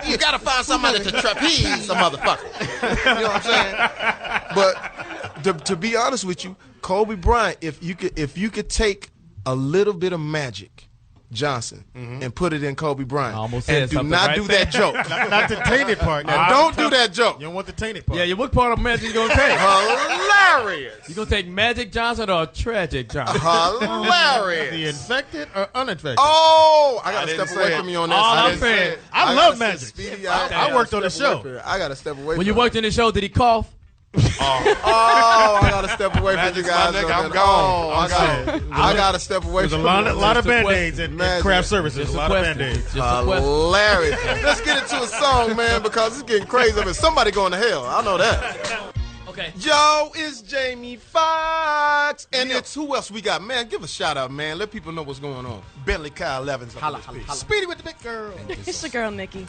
You gotta find somebody to trapeze a motherfucker. You know what I'm saying? But to be honest with you, Kobe Bryant, if you could take a little bit of Magic Johnson and put it in Kobe Bryant, I almost said and do something not right do there. that joke. Not the tainted part. And don't do that joke. You don't want the tainted part. Yeah, what part of Magic you gonna take? Hilarious. You gonna take Magic Johnson or Tragic Johnson? Hilarious. The infected or uninfected? Oh, I gotta didn't step say away it. from you on this. All I I'm didn't say saying, it. I gotta love say, Magic. Speedy, I worked on the show. I gotta step away. When you from worked in the show, did he cough? Oh, I gotta step away from you Magic's my guys. nigga, on I'm that. gone. Oh, I gotta step away There's a from lot, you. lot of Just a Band-Aids at Magic. craft services. Just A a lot of question. Band-Aids. Just a question. Hilarious. Let's get into a song, man, because it's getting crazy. I mean, somebody going to hell. I know that. Okay. Yo, it's Jamie Foxx. And it's who else we got? Man, give a shout out, man. Let people know what's going on. Bentley Kyle Evans. Holla, holla, holla. Speedy with the big girl. It's your girl, Nikki.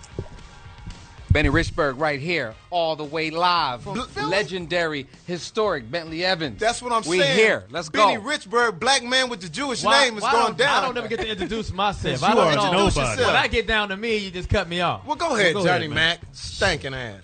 Benny Richburg right here, all the way live from Philly? legendary, historic Bentley Evans. That's what I'm we saying. here. Let's Benny go. Richburg, black man with the Jewish name, is going down. I don't ever get to introduce myself. You I don't are know. nobody. yourself. When I get down to me, you just cut me off. Well, go ahead, Go Johnny ahead, Mack. Stinking ass.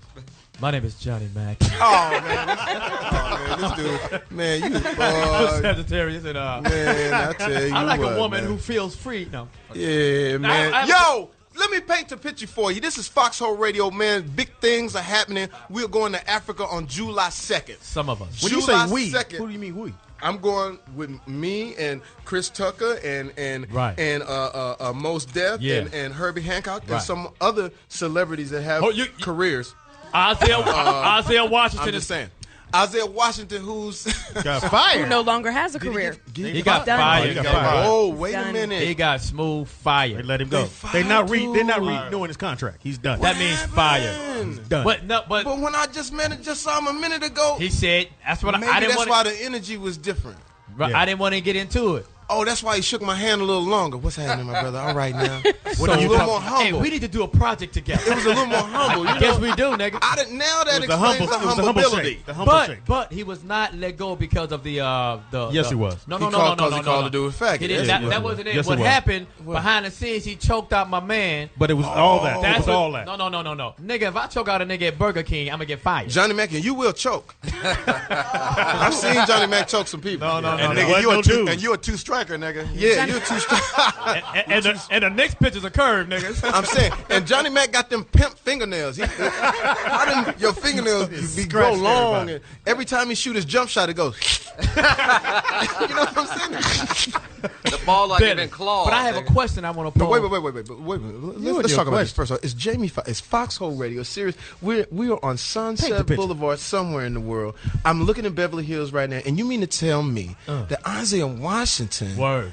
My name is Johnny Mack. Oh, man. This dude. Man, you bug. Sagittarius and Man, I tell you I like what, a woman man. who feels free. No. Yeah, man. I- Yo, let me paint the picture for you. This is Foxxhole Radio, man. Big things are happening. We're going to Africa on July 2nd. Some of us. When you July say we, 2nd. who do you mean we? I'm going with me and Chris Tucker and Right. Mos Def Yeah. and Herbie Hancock Right. and some other celebrities that have Oh, you- careers. Isaiah Washington I'm is just saying. Isaiah Washington, who's Got Who fired. no longer has a career. He got Done. fired. He got fired. oh, wait a Done. minute. He got smooth They fired. let him go. They They're not fired renewing his contract. He's done. That means fired. done. But no, but But when I just saw him a minute ago, he said that's what maybe I didn't that's want. why the energy was different. Yeah. I didn't want to get into it. Oh, that's why he shook my hand a little longer. What's happening, my brother? All right now. So What a little talk- more humble. Hey, we need to do a project together. It was a little more humble. You Guess know? we do, nigga. I didn't, now that It was the explains the humble, it was the humble humblability. shake. The humble shake. But he was not let go because of the Yes, he was. No, He no, no, called- no, 'cause no, he no, called no. the dude a faggot. He didn't- Yes, that he that was. wasn't it. Yes, What he was. happened behind the scenes? He choked out my man. But it was all that. It was what- all that. No, nigga, if I choke out a nigga at Burger King, I'm gonna get fired. Johnny Mack, and you will choke. I've seen Johnny Mack choke some people. No, no, And no. nigga, no dude. you a two-striker, nigga. Yeah, you're too strong. and the next picture's a curve, niggas. I'm saying, and Johnny Mack got them pimp fingernails. Your fingernails be grow Scratched long, everybody. and every time he shoot his jump shot, it goes. You know what I'm saying? The ball like Bentley. even clawed. But I have a nigga. question I want to But pose. wait a minute. You and Let's your talk about this question. first. Off. It's Jamie Foxx. It's Foxxhole Radio. Serious. We are on Paint Sunset the picture. Boulevard somewhere in the world. I'm looking in Beverly Hills right now, and you mean to tell me that Isaiah Washington Word.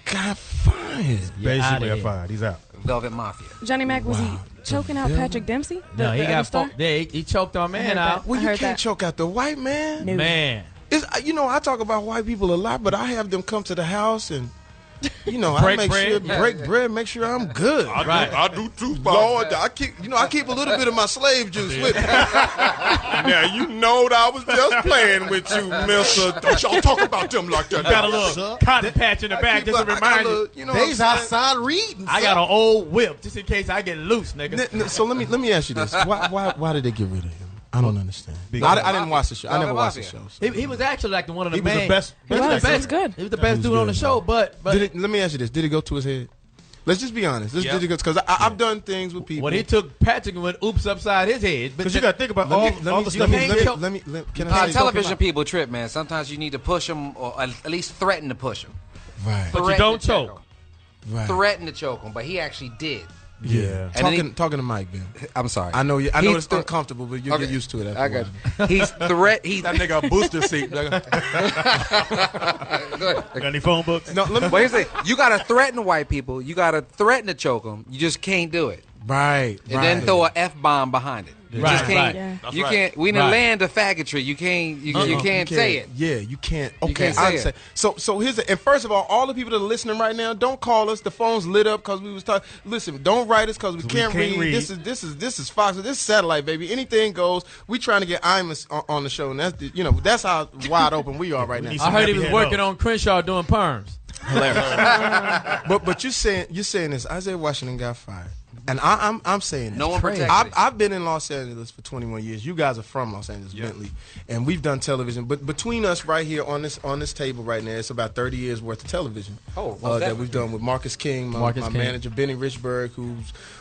got fired? Basically, outta got here. fired. He's out. Velvet Mafia. Johnny Mack, was he choking out Patrick Dempsey? No, he the other got star? he choked our man heard out. that. Well, I you heard can't that. choke out the white man. No. Man. It's, I talk about white people a lot, but I have them come to the house and You know, Break I make bread. sure break bread, make sure I'm good. I do too, Lord, I keep a little bit of my slave juice with me. Now you know that I was just playing with you, Mister. Don't y'all talk about them like that. Got a little cotton patch in the back just to remind you. You know, They's outside reading. I got an old whip just in case I get loose, nigga. So let me ask you this: why did they get rid of him? I don't understand. I didn't watch the show. I never watched the show. So. He was actually like one of the He was the main. best. He was good. He was the best dude on the show, but Let me ask you this: did it go to his head? Let's just be honest. Did it go? Because I've done things with people. when he took Patrick and went oops upside his head. Because you got to think about all the stuff. Can I say Television people trip, man. Sometimes you need to push them, or at least threaten to push them. Right. But you don't choke. Right. Threaten to choke him, but he actually did. Yeah. And Talking to Mike, Ben. I'm sorry. I know He's it's uncomfortable, but you'll get used to it. After I got you. He's That nigga a booster seat. Go ahead. Got any phone books? No, let me. But here's the thing. You got to threaten white people. You got to threaten to choke them. You just can't do it. Right. And then throw an F-bomb behind it. You just can't. Yeah. You can't. We in the land of faggotry. You can't. You can't say it. Yeah, you can't. You Okay, can't say I it. understand. So here's and first of all the people that are listening right now, don't call us. The phone's lit up because we was talking. Listen, don't write us because we can't read. This is Fox. This is satellite, baby. Anything goes. We trying to get Imus on the show, and that's how wide open we are right now. I heard he was working on Crenshaw doing perms. Hilarious. but you're saying this. Isaiah Washington got fired. And I'm saying No one protected. I've been in Los Angeles for 21 years. You guys are from Los Angeles, Bentley, and we've done television. But between us, right here on this table right now, it's about 30 years worth of television that we've done with Marcus King, my manager Benny Richburg,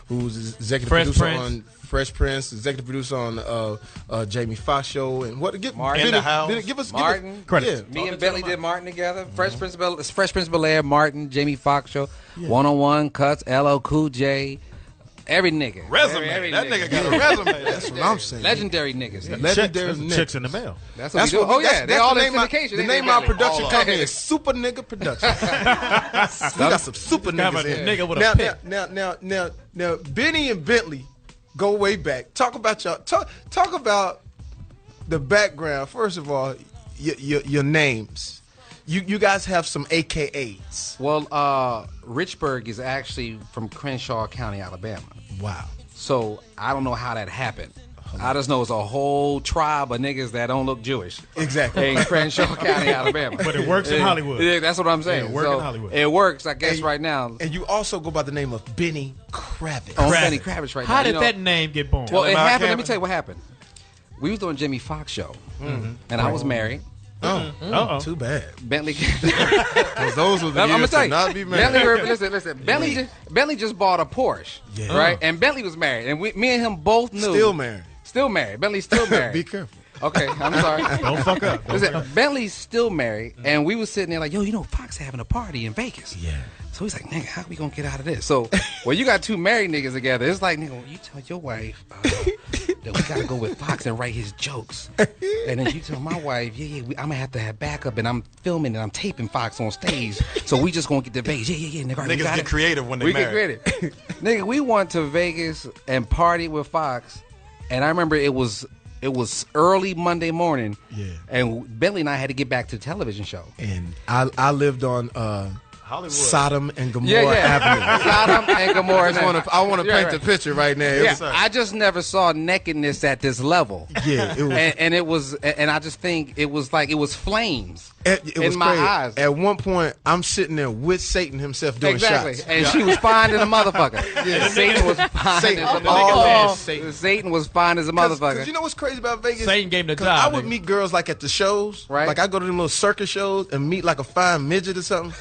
who's executive producer on Fresh Prince, executive producer on Jamie Foxx show, and Martin in the house. Give us Martin. Credit. Me and Bentley did Martin together. Fresh Prince of Bel-Air, Martin, Jamie Foxx show, one-on-one cuts, LL Cool J. Every nigga. Resume. Every That nigga. nigga got a resume. That's what I'm saying. Legendary niggas. Legendary Chicks in the mail. That's what we do. Oh, yeah. They all in syndication. The name of our production company is Super Nigga Productions. We got some super niggas in Nigga with a pick. Now, Benny and Bentley go way back. Talk about y'all. Talk about the background. First of all, your names. You guys have some AKAs. Well, Richburg is actually from Crenshaw County, Alabama. Wow. So I don't know how that happened. I just know it's a whole tribe of niggas that don't look Jewish. Exactly. In Crenshaw County, Alabama. But it works in Hollywood. Yeah, that's what I'm saying. It works in Hollywood. It works, I guess, right now. And you also go by the name of Benny Kravitz. On Benny Kravitz right now. How did that name get born? Well, it Mark happened. Let me Hammond. tell you what happened. We was doing Jamie Foxx show, and I was married. Too bad. Bentley. Because those were the I'm gonna years tell to you. not be married. Listen. Bentley just bought a Porsche, right? And Bentley was married, and me and him both knew. Still married. Bentley's still married. Be careful. Okay, I'm sorry. Don't fuck up. Listen, Bentley's still married, and we was sitting there like, yo, Fox having a party in Vegas. Yeah. So he's like, nigga, how we gonna get out of this? So, when you got two married niggas together, it's like, nigga, you tell your wife that we gotta go with Fox and write his jokes, and then you tell my wife, I'm gonna have to have backup, and I'm filming and I'm taping Fox on stage, so we just gonna get to Vegas. Yeah, nigga. Niggas get creative when they We married. get creative. Nigga, we went to Vegas and partied with Fox, and I remember it was early Monday morning, and Bentley and I had to get back to the television show. And I lived on Hollywood. Sodom and Gomorrah Avenue. Sodom and Gomorrah. I want to paint the picture right now. It Yeah, was, I just never saw nakedness at this level. Yeah, it was. And it was, and I just think it was like it was flames It was in my crazy. eyes. At one point, I'm sitting there with Satan himself doing Exactly, shots. and she was fine as a motherfucker. Satan was fine Satan. as a Oh, motherfucker. Satan was fine as a motherfucker. Because you know what's crazy about Vegas? Satan gave him the 'Cause job, I would nigga. meet girls like at the shows. Right. Like I go to them little circus shows and meet like a fine midget or something.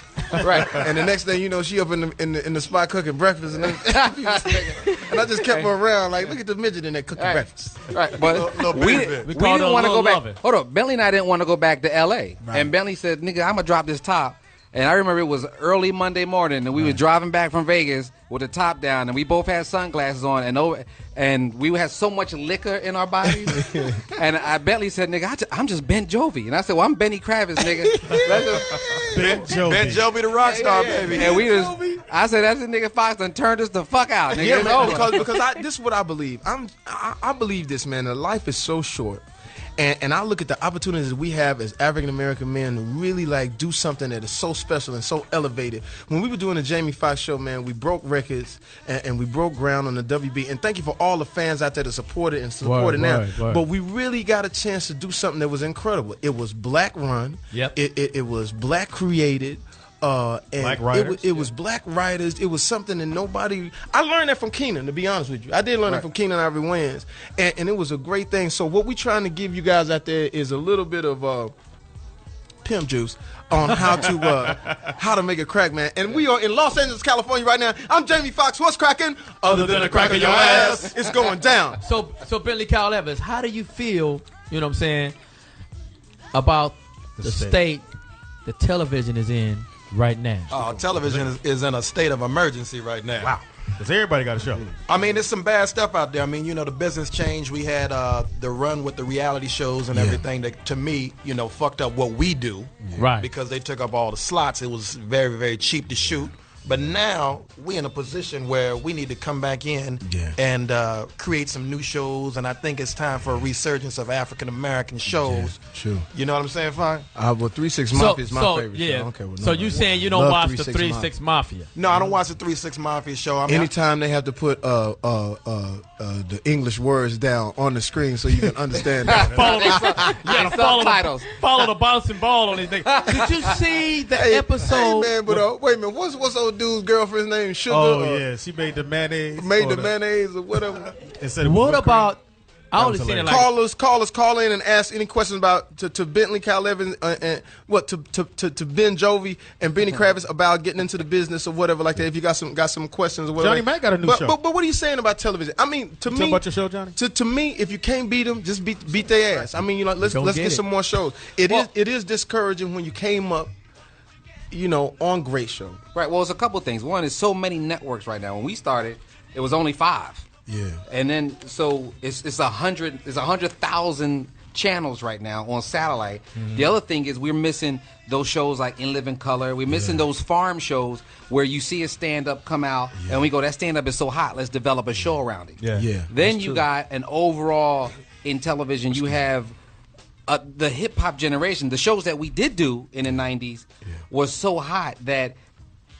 Right. And the next thing you know, she up in the spot cooking breakfast, and I just kept her around like, look at the midget in there cooking breakfast. Right, but Little we bit. We didn't called her want to Lil go back. Lovin'. Hold up, Bentley and I didn't want to go back to L.A. And Bentley said, "Nigga, I'm gonna drop this top." And I remember it was early Monday morning, and we were driving back from Vegas with the top down, and we both had sunglasses on, and we had so much liquor in our bodies. And Bentley said, "Nigga, I'm just Ben Jovi," and I said, "Well, I'm Benny Kravitz, nigga." Ben Jovi. Ben Jovi the rock star, baby. And I said, "That's the nigga Fox done turned us the fuck out, nigga." Yeah, It's man, over. because this is what I believe. I believe this, man. That life is so short, And I look at the opportunities that we have as African American men to really like do something that is so special and so elevated. When we were doing the Jamie Foxx show, man, we broke records and we broke ground on the WB. And thank you for all the fans out there that supported and supported now. But we really got a chance to do something that was incredible. It was black run. Yep. It was black created. And black writers. It was black writers. It was something that nobody. I learned that from Keenan, to be honest with you. I did learn that from Keenan Ivory Wayans, and it was a great thing. So what we're trying to give you guys out there is a little bit of pimp juice on how to make it crack, man. And we are in Los Angeles, California right now. I'm Jamie Foxx. What's cracking? Other than the crack of your ass, it's going down. So Bentley Kyle Evans, how do you feel? You know what I'm saying about the state the television is in right now? Television is in a state of emergency right now. Wow. Because everybody got a show. I mean, there's some bad stuff out there. I mean, the business changed. We had the run with the reality shows and everything that, to me, fucked up what we do. Right. Because they took up all the slots. It was very, very cheap to shoot. But now we in a position where we need to come back in and create some new shows. And I think it's time for a resurgence of African-American shows. Yeah, true. You know what I'm saying, Fine? Well, 3 6 Mafia is my favorite show. Okay, so you saying you don't watch the 3 6 Mafia? No, I don't watch the 3 6 Mafia show. Anytime they have to put the English words down on the screen so you can understand that. Follow the bouncing ball on these things. Did you see the episode? Hey, man, but wait a minute. What's old dude's girlfriend's name? Sugar? Oh, yeah. She made the mayonnaise. Mayonnaise or whatever. What about... I only seen it like call in and ask any questions about to Bentley, Kyle Evans, and to Ben Jovi and Benny Kravitz about getting into the business or whatever like that. If you got some questions or whatever. Johnny Mack got a new show. But what are you saying about television? I mean, to me, tell about your show, Johnny. To me, if you can't beat them, just beat their ass. I mean, let's get some more shows. It is discouraging when you came up, on great show. Right. Well, it's a couple things. One is so many networks right now. When we started, it was only 5. Yeah. And then so it's 100,000 channels right now on satellite. Mm-hmm. The other thing is we're missing those shows like In Living Color. We're missing those farm shows where you see a stand-up come out and we go, that stand-up is so hot, let's develop a show around it. Yeah. Then you got an overall in television, you have the hip-hop generation. The shows that we did do in the 90s was so hot that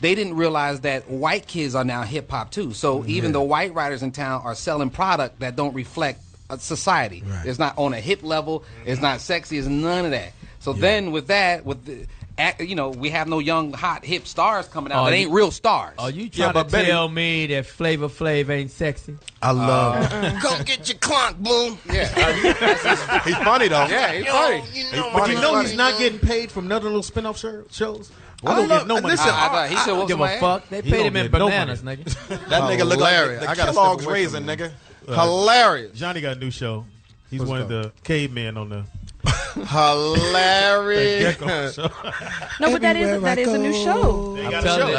they didn't realize that white kids are now hip-hop too. So even the white writers in town are selling product that don't reflect society. Right. It's not on a hip level. It's not sexy. It's none of that. So then with that, we have no young, hot, hip stars coming out that ain't real stars. Are you trying to tell me that Flavor Flav ain't sexy? I love it. Go get your clunk, Boom. Yeah. He's funny, though. Yeah, he's funny. But he's not getting paid from none of those spin-off shows? I don't get no money. Listen, he said, don't give a fuck. They paid him in bananas, nigga. That nigga look like the Kellogg's raisin, nigga. Hilarious. Johnny got a new show. He's one of the cavemen on the hilarious. No, but that is a new show.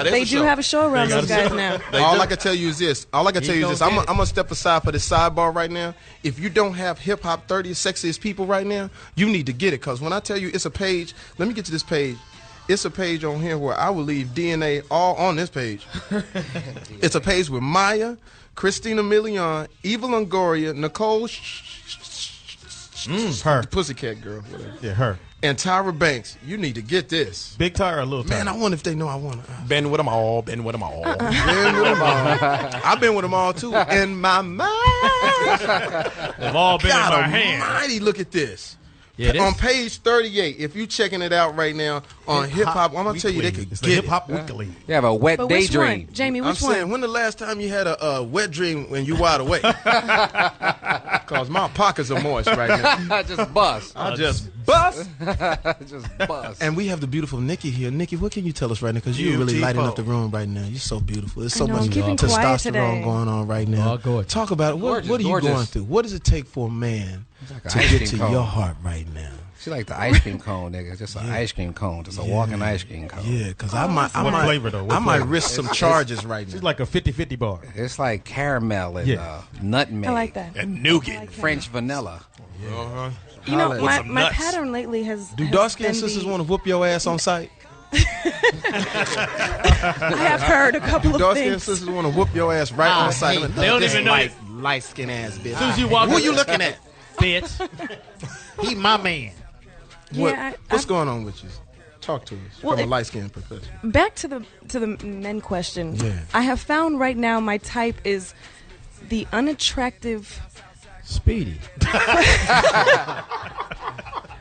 They do have a show around those guys now. All I can tell you is this. I'm gonna step aside for the sidebar right now. If you don't have hip hop 30 sexiest people right now, you need to get it. Cause when I tell you it's a page, let me get to this page. It's a page on here where I will leave DNA all on this page. It's a page with Maya, Christina Milian, Eva Longoria, Nicole her Pussycat Girl, whatever. Yeah, her. And Tyra Banks. You need to get this. Big Tyra or little Tyra? Man, I wonder if they know I want to. Been with them all. Been with them all. Been with them all. I've been with them all, too. In my mind. They've all been in our hands. Almighty, look at this. Yeah, on page 38, if you checking it out right now on Hip Hop, I'm going to tell you they could it's get the Hip Hop Weekly. You have a wet But daydream. Jamie, which I'm saying, when the last time you had a wet dream when you wide awake? Because my pockets are moist right now. Just bust. I just bust. Just bust. And we have the beautiful Nikki here. Nikki, what can you tell us right now? Because you're really lighting up the room right now. You're so beautiful. There's so much testosterone going on right now. Talk about it. What are you going through? What does it take for a man to get to your heart right now? She like the ice cream cone, nigga. Just an ice cream cone. Just a walking ice cream cone. Yeah, because I might risk some charges right now. She's like a 50-50 bar. It's like caramel and nutmeg. I like that. And nougat. French vanilla. You know, my pattern lately has. Do dark-skinned sisters want to whoop your ass on sight? I have heard a couple of dark-skinned things. sisters want to whoop your ass right on sight. They don't even know. Light-skinned ass bitch. As soon as you walk Who you looking at? bitch. He my man. What's going on with you? Talk to us from a light-skinned professional. Back to the men question. Yeah. I have found right now my type is the unattractive Speedy.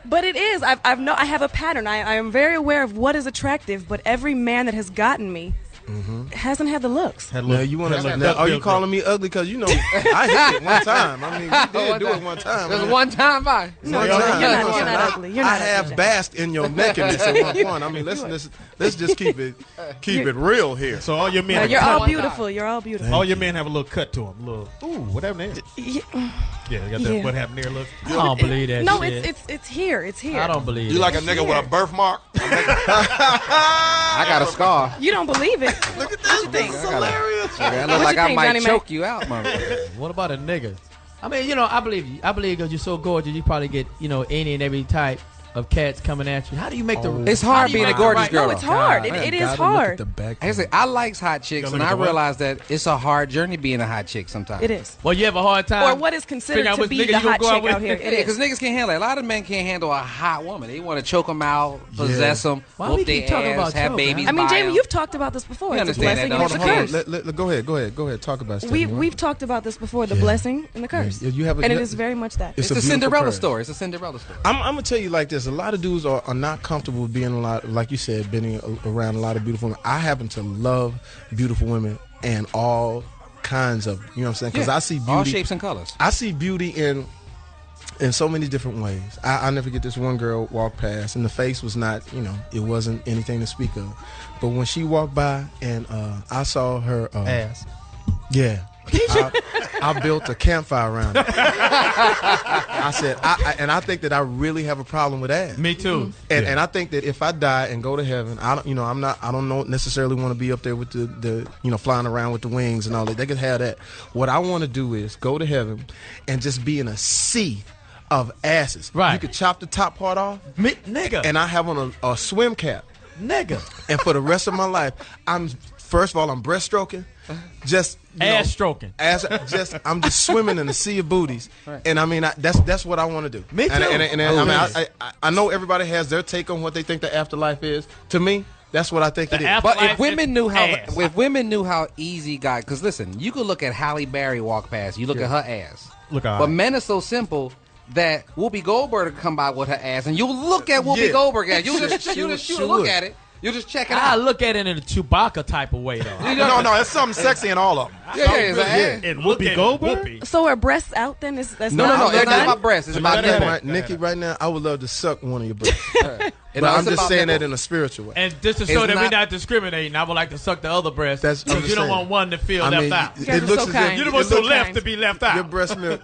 But it is. I have a pattern. I am very aware of what is attractive, but every man that has gotten me hasn't had the looks. Now, are you calling me ugly? Because, I hit it one time. I mean, we did do it one time. There's one time by. No, you're not ugly. You're not I have basked in your nakedness at one point. I mean, let's just keep it real here. So all your men, you're all beautiful. You're all beautiful. All your men have a little cut to them. A little, whatever there. Yeah, you got that. What happened there? Look, I don't believe that. No, shit. it's here. It's here. I don't believe You that. like a nigga with a birthmark? I got a scar. You don't believe it. Look at this. This is hilarious. I look like I might choke you out, motherfucker. What about a nigga? I mean, I believe you. I believe because you're so gorgeous, you probably get, any and every type of cats coming at you. How do you make the? It's hard being a gorgeous girl. No, it's hard. It is hard. I like hot chicks, and I realize that it's a hard journey being a hot chick sometimes. It is. Well, you have a hard time. Or what is considered to be the hot chick out here. It is, because niggas can't handle it. A lot of men can't handle a hot woman. They want to choke them out, possess them, whoop their ass, have babies. I mean, Jamie, you've talked about this before. You understand that, It's a blessing and it's a curse. Go ahead. Talk about it. We've talked about this before, the blessing and the curse. And it is very much that. It's a Cinderella story. It's a Cinderella story. I'm going to tell you like this. A lot of dudes are not comfortable with being like you said, being around a lot of beautiful women. I happen to love beautiful women and all kinds of, you know what I'm saying? Because I see beauty. All shapes and colors. I see beauty in so many different ways. I never get this one girl walk past, and the face was not, it wasn't anything to speak of. But when she walked by and I saw her ass. Yeah. I built a campfire around it. I said, I think that I really have a problem with ass. Me too. And I think that if I die and go to heaven, I don't necessarily want to be up there with the flying around with the wings and all that. They can have that. What I want to do is go to heaven and just be in a sea of asses. Right. You could chop the top part off, nigga, and I have on a swim cap, nigga. And for the rest of my life, I'm breaststroking. Just ass stroking. I'm just swimming in a sea of booties, right. And I mean that's what I want to do. Me too. I know everybody has their take on what they think the afterlife is. To me, that's what I think it is. But if women knew how easy God, because listen, you could look at Halle Berry walk past, you look at her ass. But men are so simple that Whoopi Goldberg will come by with her ass, and you look at Whoopi Goldberg ass. You just look at it. You just check it out. I look at it in a Chewbacca type of way, though. No, there's something sexy in all of them. And Whoopi Goldberg? So are breasts out then? That's no. It's not about breasts. It's about nipple. Nikki, right now, I would love to suck one of your breasts. But I'm just saying that in a spiritual way. And just to show that we're not discriminating, I would like to suck the other breast. Because you don't want one to feel left out. It looks so kind. You don't want the left to be left out. Your breast milk.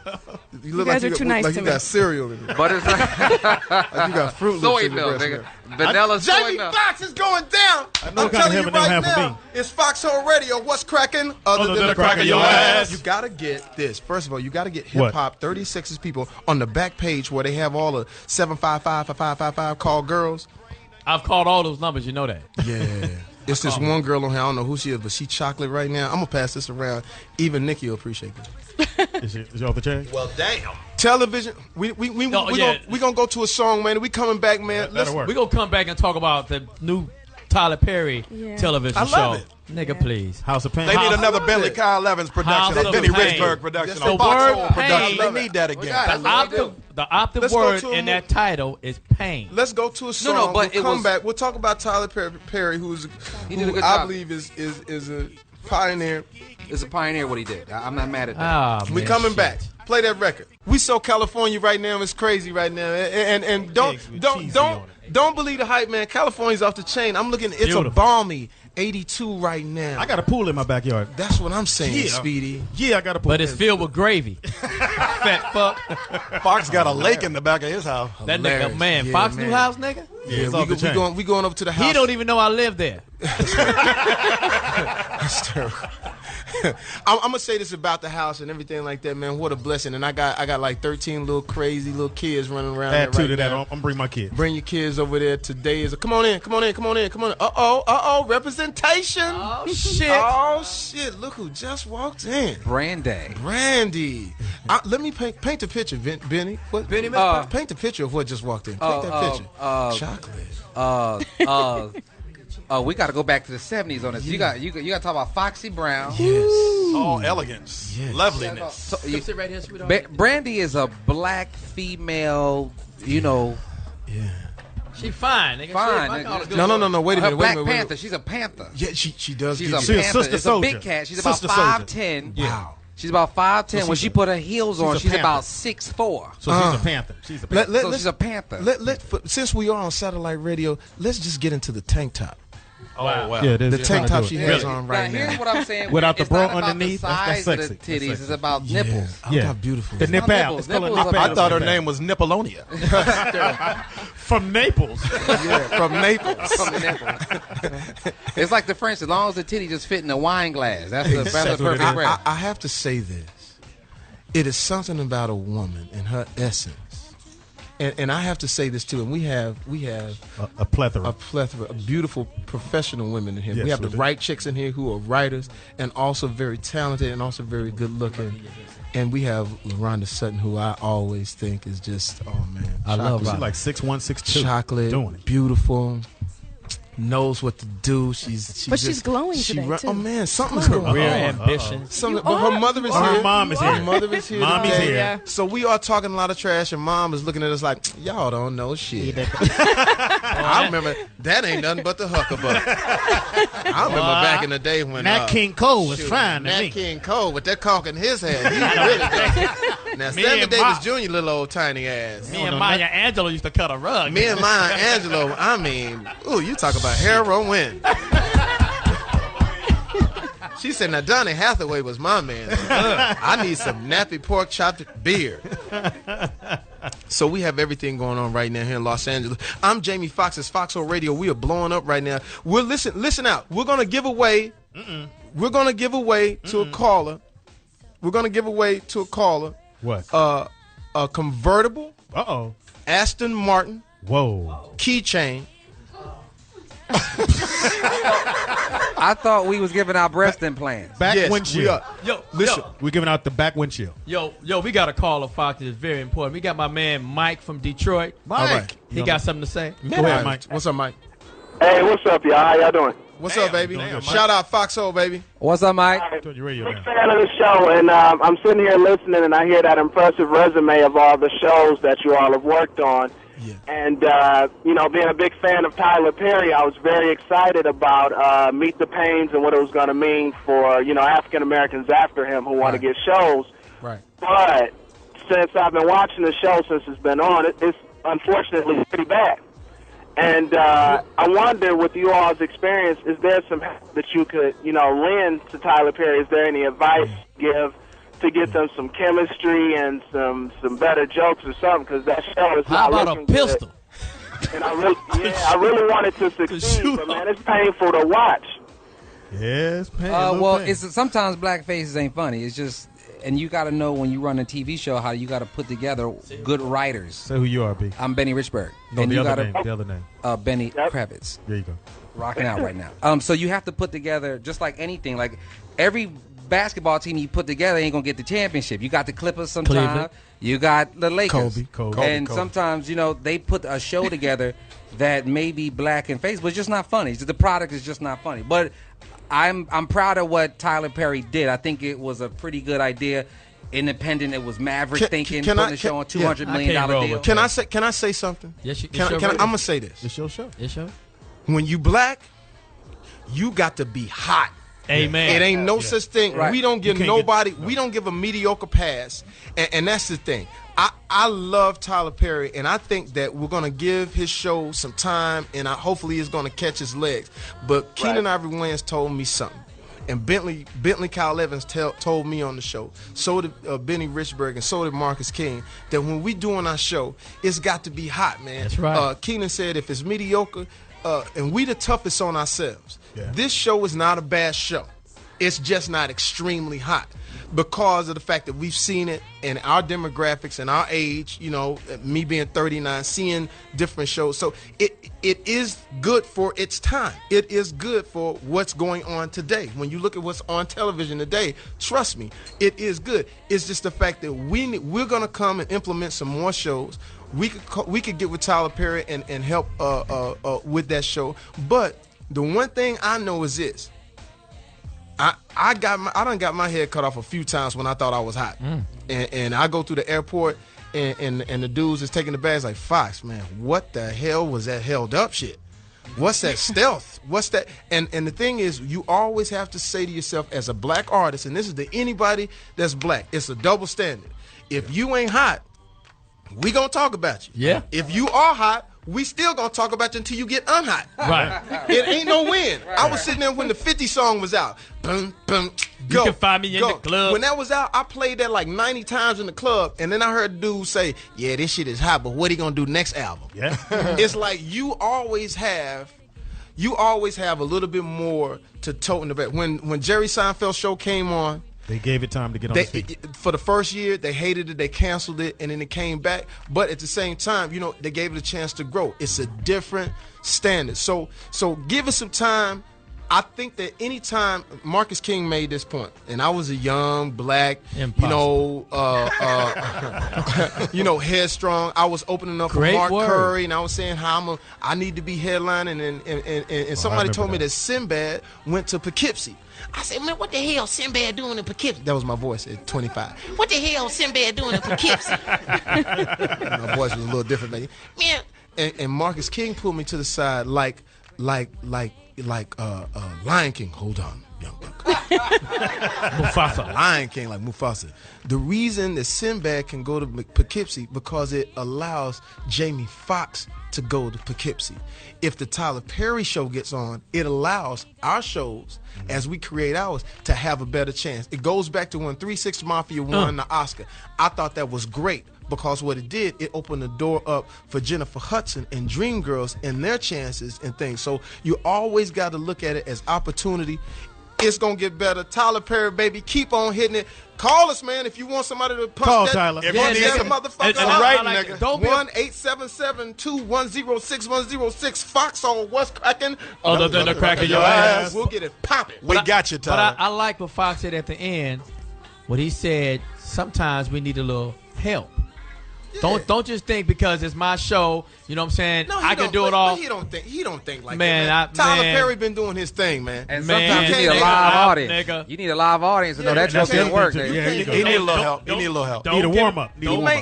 You look like you got cereal in it. But it's not. Like you got Fruit Loops in your breast milk. Vanilla soy Jamie Foxx is going down. I'm telling you right now, it's Foxxhole Radio. What's cracking? Other than the crack of your ass. You gotta get this. First of all, you gotta get Hip Hop 36's people on the back page where they have all the 755-5555 call girls. I've called all those numbers. You know that. Yeah. It's this one girl on here. I don't know who she is, but she chocolate right now. I'm gonna pass this around. Even Nikki will appreciate this. Is she off the chain? Well, damn. Television. We gonna go to a song, man. We coming back, man. That'll work. We gonna come back and talk about the new Tyler Perry television show. It. Nigga, please. House of Pain. They need another Bentley Kyle Evans production, a Benny Richburg production, a Foxxhole production. They need that again. The optive word in that title is pain. Let's go to a song. No, but we'll come back. We'll talk about Tyler Perry, who I believe is a pioneer. Is a pioneer what he did. I'm not mad at that. We coming back. Play that record. We so California right now. It's crazy right now. And don't believe the hype, man. California's off the chain. I'm looking. It's beautiful. A balmy 82 right now. I got a pool in my backyard. That's what I'm saying, Speedy. Yeah, I got a pool. But it's filled with gravy. Fat fuck. Fox got a lake in the back of his house. That nigga, man. Fox new house, nigga? Yeah, we going up to the house. He don't even know I live there. That's terrible. I'm gonna say this about the house and everything like that, man. What a blessing! And I got like 13 little crazy little kids running around. Add there two to that. now. I'm gonna bring my kids. Bring your kids over there. Today is come on in. Uh-oh, representation. Oh shit. Oh shit! Look who just walked in. Brandy. Let me paint the picture, Benny. What? Benny, paint the picture of what just walked in. Paint that picture. Chocolate. We got to go back to the 70s on this. Yeah. You got to talk about Foxy Brown. Yes. All elegance, loveliness. So, sit right here, sweetheart. Brandy is a black female, Yeah. She fine. Nigga. Fine. No. Wait a minute. Black Panther. She's a panther. Yeah, she does. She's a She's a panther. sister It's a soldier. big cat. She's about Sister soldier. 5'10". Wow. She's about 5'10". So When she put her heels on, a she's panther. about 6'4". So she's a panther. She's a panther. So she's a panther. Since we are on satellite radio, let's just get into the tank top. Oh wow. Yeah, The tank top she has on right Here's now. what I'm saying. Without the It's bra not about underneath, the that's size of sexy. the titties. That's It's sexy. about nipples. Look how beautiful. The nip out. It's called a Nipples nip are out. I thought her Nip out. name was Nippolonia. From Naples. From Naples. It's like the French. As long as the titty just fit in a wine glass, that's the perfect breath. I have to say this. It is something about a woman and her essence. And I have to say this too. And we have A plethora. of beautiful professional women in here. Yes, we have we the do. right chicks in here who are writers and also very talented and also very good looking. And we have LaRonda Sutton, who I always think is just, oh man, I love She's Rhonda. like 6'1", 6'2". chocolate, Doing it. beautiful, knows what to do. She's But she's glowing today, too. Oh man, something's Glowing. wrong. Real ambition. But her mother is here. Her mom is Her here. mother is here. Mommy's today. here. Yeah. So we are talking a lot of trash, and mom is looking at us like, y'all don't know shit. I remember that ain't nothing but the hucklebuck. I remember back in the day when Nat King Cole was shoot, fine to Nat me. King Cole with that conk in his head. He really does. Now Stanley and Davis Ma- Jr. little old tiny ass. Me and Maya Angelou used to cut a rug. Me and Maya Angelou. I mean, ooh, you talk about heroin. She said, now Donny Hathaway was my man. I need some nappy pork chopped beer. So we have everything going on right now here in Los Angeles. I'm Jamie Foxx. It's Foxxhole Radio. We are blowing up right now. We're listen out. We're gonna give away. We're gonna give away to a caller. We're gonna give away to a caller What? a convertible Uh-oh. Aston Martin Whoa. keychain. I thought we was giving out breast implants. Back Yes, windshield. we are. Yo, Listen. We're giving out the back windshield. yo, we got a caller, Fox. It's very important. We got my man Mike from Detroit. Mike. All right. He got something to say. Go ahead, Mike. What's up, Mike? Hey, what's up, y'all? How y'all doing? What's up, baby? Damn, Mike. Shout out Foxxhole, baby. What's up, Mike? Turn your radio Big down. fan of the show, and I'm sitting here listening, and I hear that impressive resume of all the shows that you all have worked on. Yeah. And, being a big fan of Tyler Perry, I was very excited about Meet the Pains and what it was going to mean for, African Americans after him who want to get shows. Right. But since I've been watching the show since it's been on, it's unfortunately pretty bad. And I wonder, with you all's experience, is there some help that you could, lend to Tyler Perry? Is there any advice you give to get them some chemistry and some better jokes or something? Because that show is How not about a looking good. pistol? And I really wanted to succeed, but man, it's painful to watch. Yes, man. Well, it's sometimes black faces ain't funny. It's just, and you got to know when you run a TV show how you got to put together good writers. Say who you are, B. I'm Benny Richburg, No, and the you other got name. The other name. Benny Yep. Kravitz, There you go. rocking out right now. So you have to put together just like anything. Like every basketball team you put together ain't gonna get the championship. You got the Clippers sometimes. Cleveland. You got the Lakers. Kobe. And sometimes they put a show together that may be black and face, but it's just not funny. The product is just not funny. But I'm proud of what Tyler Perry did. I think it was a pretty good idea. Independent. It was maverick thinking. can Putting I- the show on can- $200 yeah. million I can't roll deal. with Can I say something? Yes, you Can I, sure I'm right. gonna say this. It's your show. Yes, sir. When you black, you got to be hot. Amen. It ain't no such thing. Right. We don't give You can't nobody. We don't give a mediocre pass, and that's the thing. I love Tyler Perry, and I think that we're gonna give his show some time, and hopefully it's gonna catch his legs. But Keenan Ivory Wayans told me something, and Bentley Kyle Evans told me on the show. So did Benny Richburg, and so did Marcus King. That when we doing our show, it's got to be hot, man. That's right. Keenan said if it's mediocre, and we the toughest on ourselves. Yeah. This show is not a bad show. It's just not extremely hot because of the fact that we've seen it in our demographics and our age, you know, me being 39, seeing different shows. So it is good for its time. It is good for what's going on today. When you look at what's on television today, trust me, it is good. It's just the fact that we're going to come and implement some more shows. We could get with Tyler Perry and help with that show. But the one thing I know is this. I done got my head cut off a few times when I thought I was hot. And I go through the airport and the dudes is taking the bags like, Fox, man, what the hell was that held up shit? What's that stealth? What's that? And the thing is, you always have to say to yourself as a black artist, and this is to anybody that's black, it's a double standard. If you ain't hot, we gonna talk about you. Yeah. If you are hot, we still gonna talk about you until you get unhot. Right. It ain't no win. I was sitting there when the 50 song was out. Boom, boom, go. You can find me in the club. When that was out, I played that like 90 times in the club, and then I heard dudes say, yeah, this shit is hot, but what he gonna do next album? Yeah. It's like you always have a little bit more to tote in the back. When Jerry Seinfeld's show came on, they gave it time to get on his feet. For the first year, they hated it, they canceled it, and then it came back. But at the same time, you know, they gave it a chance to grow. It's a different standard. So give it some time. I think that anytime Marcus King made this point, and I was a young black, headstrong. I was opening up for Mark Curry, and I was saying how I need to be headlining, and somebody told me that Sinbad went to Poughkeepsie. I said, man, what the hell Sinbad doing in Poughkeepsie? That was my voice at 25. What the hell Sinbad doing in Poughkeepsie? My voice was a little different, baby. Man, and Marcus King pulled me to the side like Lion King. Hold on, young buck. Mufasa. Lion King, like Mufasa. The reason that Sinbad can go to Poughkeepsie because it allows Jamie Foxx to go to Poughkeepsie. If the Tyler Perry show gets on, it allows our shows, as we create ours, to have a better chance. It goes back to when 3 6 Mafia won the Oscar. I thought that was great. Because what it did, it opened the door up for Jennifer Hudson and Dreamgirls and their chances and things. So you always got to look at it as opportunity. It's going to get better. Tyler Perry, baby, keep on hitting it. Call us, man, if you want somebody to punch Call that. Tyler. If Yeah, you need a motherfucker, right, nigga. 1-877-210-6106 Foxxhole, what's cracking? Other than the crack of your ass. We'll get it popping. We got you, Tyler. But I like what Fox said at the end. What he said, sometimes we need a little help. Yeah. Don't just think because it's my show, you know what I'm saying, No, I can do it all. He don't think like Man, that. Tyler man. Perry been doing his thing, man. And Man, sometimes you need a nigga, live out, audience. nigga. You need a live audience to know that that's joke didn't the work. thing, nigga. too. Yeah, He need a little help. He need a little help. Need a warm-up.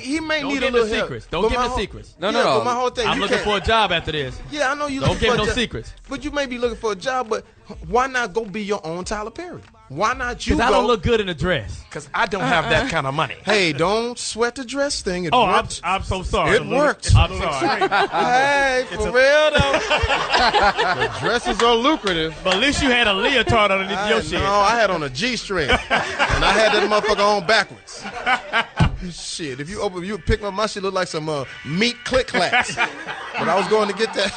He may Don't need give a little the help. secrets. Don't But give my the whole- secrets. No, Yeah, no. but my whole thing. I'm you looking can't- for a job after this. Yeah, I know you Don't looking give for no a job. secrets. But you may be looking for a job, but why not go be your own Tyler Perry? Why not you Because go? I don't look good in a dress. Because I don't have that kind of money. Hey, don't sweat the dress thing. It Oh, worked. I'm so sorry. It worked. I'm sorry. Hey, for real though. The dresses are lucrative. But at least you had a leotard underneath your shit. No, I had on a G-string, and I had that motherfucker on backwards. Shit, if you pick up my shit, look like some meat click-clacks. But I was going to get that.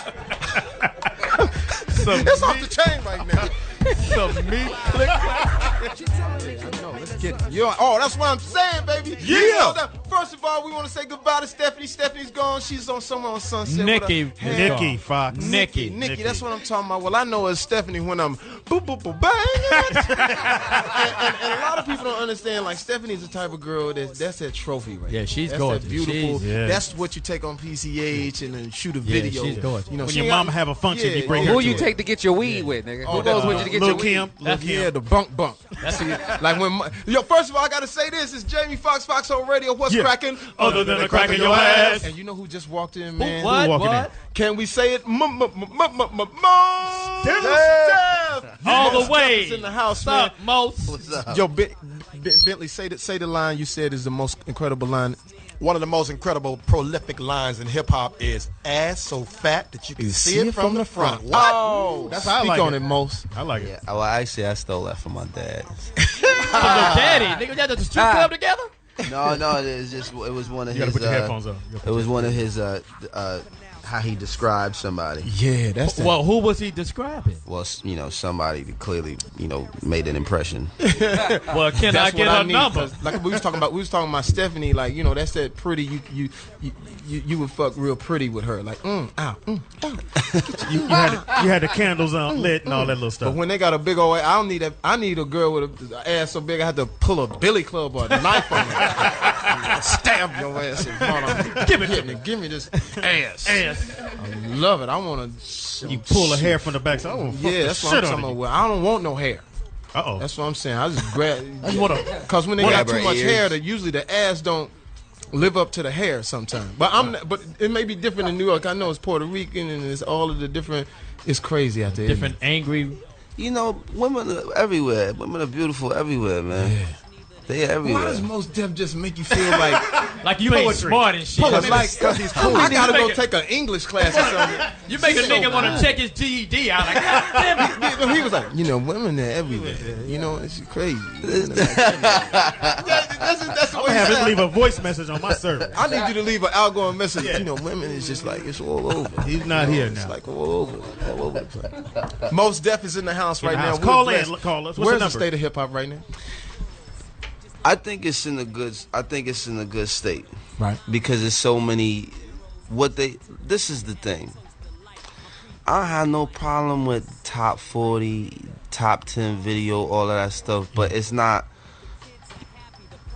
That's off the chain right now. Some meat click. Let's get it. That's what I'm saying, baby. Yeah. You know that. First of all, we want to say goodbye to Stephanie. Stephanie's gone. She's on somewhere on Sunset. Nikki. with her- Nikki Fox. Nikki. Nikki, that's what I'm talking about. Well, I know as Stephanie when I'm boop, boop, boop, bang. and a lot of people don't understand, like, Stephanie's the type of girl that's that trophy right Yeah, she's that's gorgeous. That beautiful. Yeah. That's what you take on PCH and then shoot a video. she's gorgeous. You know, When she your ain't mom have a function, you yeah, bring yeah. her Who to you it. take to get your weed with, nigga? Who goes with you to get Lil' your weed? Kim. Lil' Kim. Yeah, the bunk. Like when first of all, I gotta say this. It's Jamie Foxx, Foxxhole Radio. What's Yeah. cracking? Other than the crack of your ass. And you know who just walked in, man? What? walking What? Can we say it? Mos Def. All the Mos way. Def is in the house, What's man. up, Mos? Yo, Bentley, say the line you said is the most incredible line. One of the most incredible, prolific lines in hip hop is "ass so fat that you can see it from the front." What? Oh, That's how I speak like on it. it, Mos. I like it. Yeah, well, actually, I stole that from my dad. From your daddy. Nigga, y'all at the strip club together? No, it was one of You gotta his. put your headphones on. It was one of his how he describes somebody. Yeah, that's that. Well, who was he describing? Well, somebody that clearly, made an impression. Well, can I That's get what I her need, number? 'cause like we was talking about Stephanie, like, that's that pretty, you would fuck real pretty with her, like, You had the candles on lit and all that little stuff. But when they got a big old, I don't need that. I need a girl with an ass so big I have to pull a billy club or a knife on her, stab your ass in front of me. Give me this ass. I love it. I want to. You pull a hair from the back. So I want to fuck the that's what shit I'm on talking you. about. I don't want no hair. Uh-oh. That's what I'm saying. I just grab. wanna- Because when they got too much ears. hair, usually the ass don't live up to the hair sometimes. But But it may be different in New York. I know it's Puerto Rican and it's all of the different. It's crazy out there. Different angry. Women are everywhere. Women are beautiful everywhere, man. Yeah. They are Why does everywhere. Mos Def just make you feel like You ain't Poetry. smart and shit. because he's cool? I gotta make go it- take an English class or something. You make a He's nigga so want to cool. check his GED out. Like, God damn it. He was like, women are everywhere. It's crazy. That's the I'm way gonna have he him sound. leave a voice message on my server. I need you to leave an outgoing message. Women is just like it's all over. He's not here It's now. like all over the place. Mos Def is in the house right now. house. We're Call blessed. in. Call us. What's Where's the the number? state of hip hop right now? I think it's in a good state. Right. Because there's so many. This is the thing. I don't have no problem with top 40, top 10 video, all of that stuff, but it's not.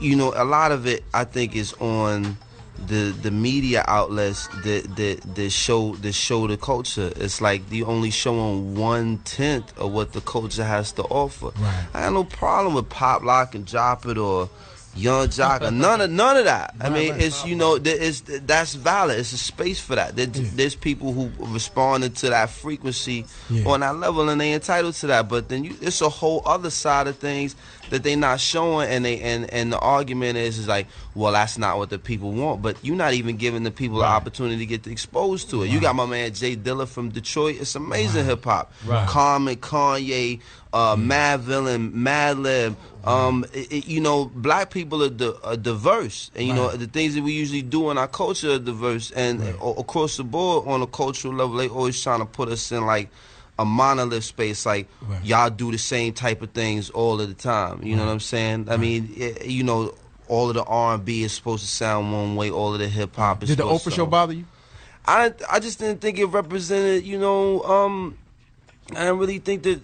A lot of it I think is on the media outlets that show the culture. It's like the only showing 1/10 of what the culture has to offer. Right. I have no problem with Pop Lock and Drop It or Young Jock or none of that. I mean, it's that's valid. It's a space for that. There's people who responded to that frequency on that level, and they entitled to that. But then it's a whole other side of things that they not showing, and the argument is like, well, that's not what the people want. But you're not even giving the people the opportunity to get exposed to it. You got my man Jay Dilla from Detroit. It's amazing hip hop. Right. Common, Kanye, Mad Villain, Mad Lib. Black people are diverse, and the things that we usually do in our culture are diverse, and across the board on a cultural level, they always trying to put us in like a monolith space, like y'all do the same type of things all of the time. You know what I'm saying? I mean, all of the R&B is supposed to sound one way, all of the hip hop is. Did the supposed Oprah to show sound- bother you? I just didn't think it represented, I didn't really think that,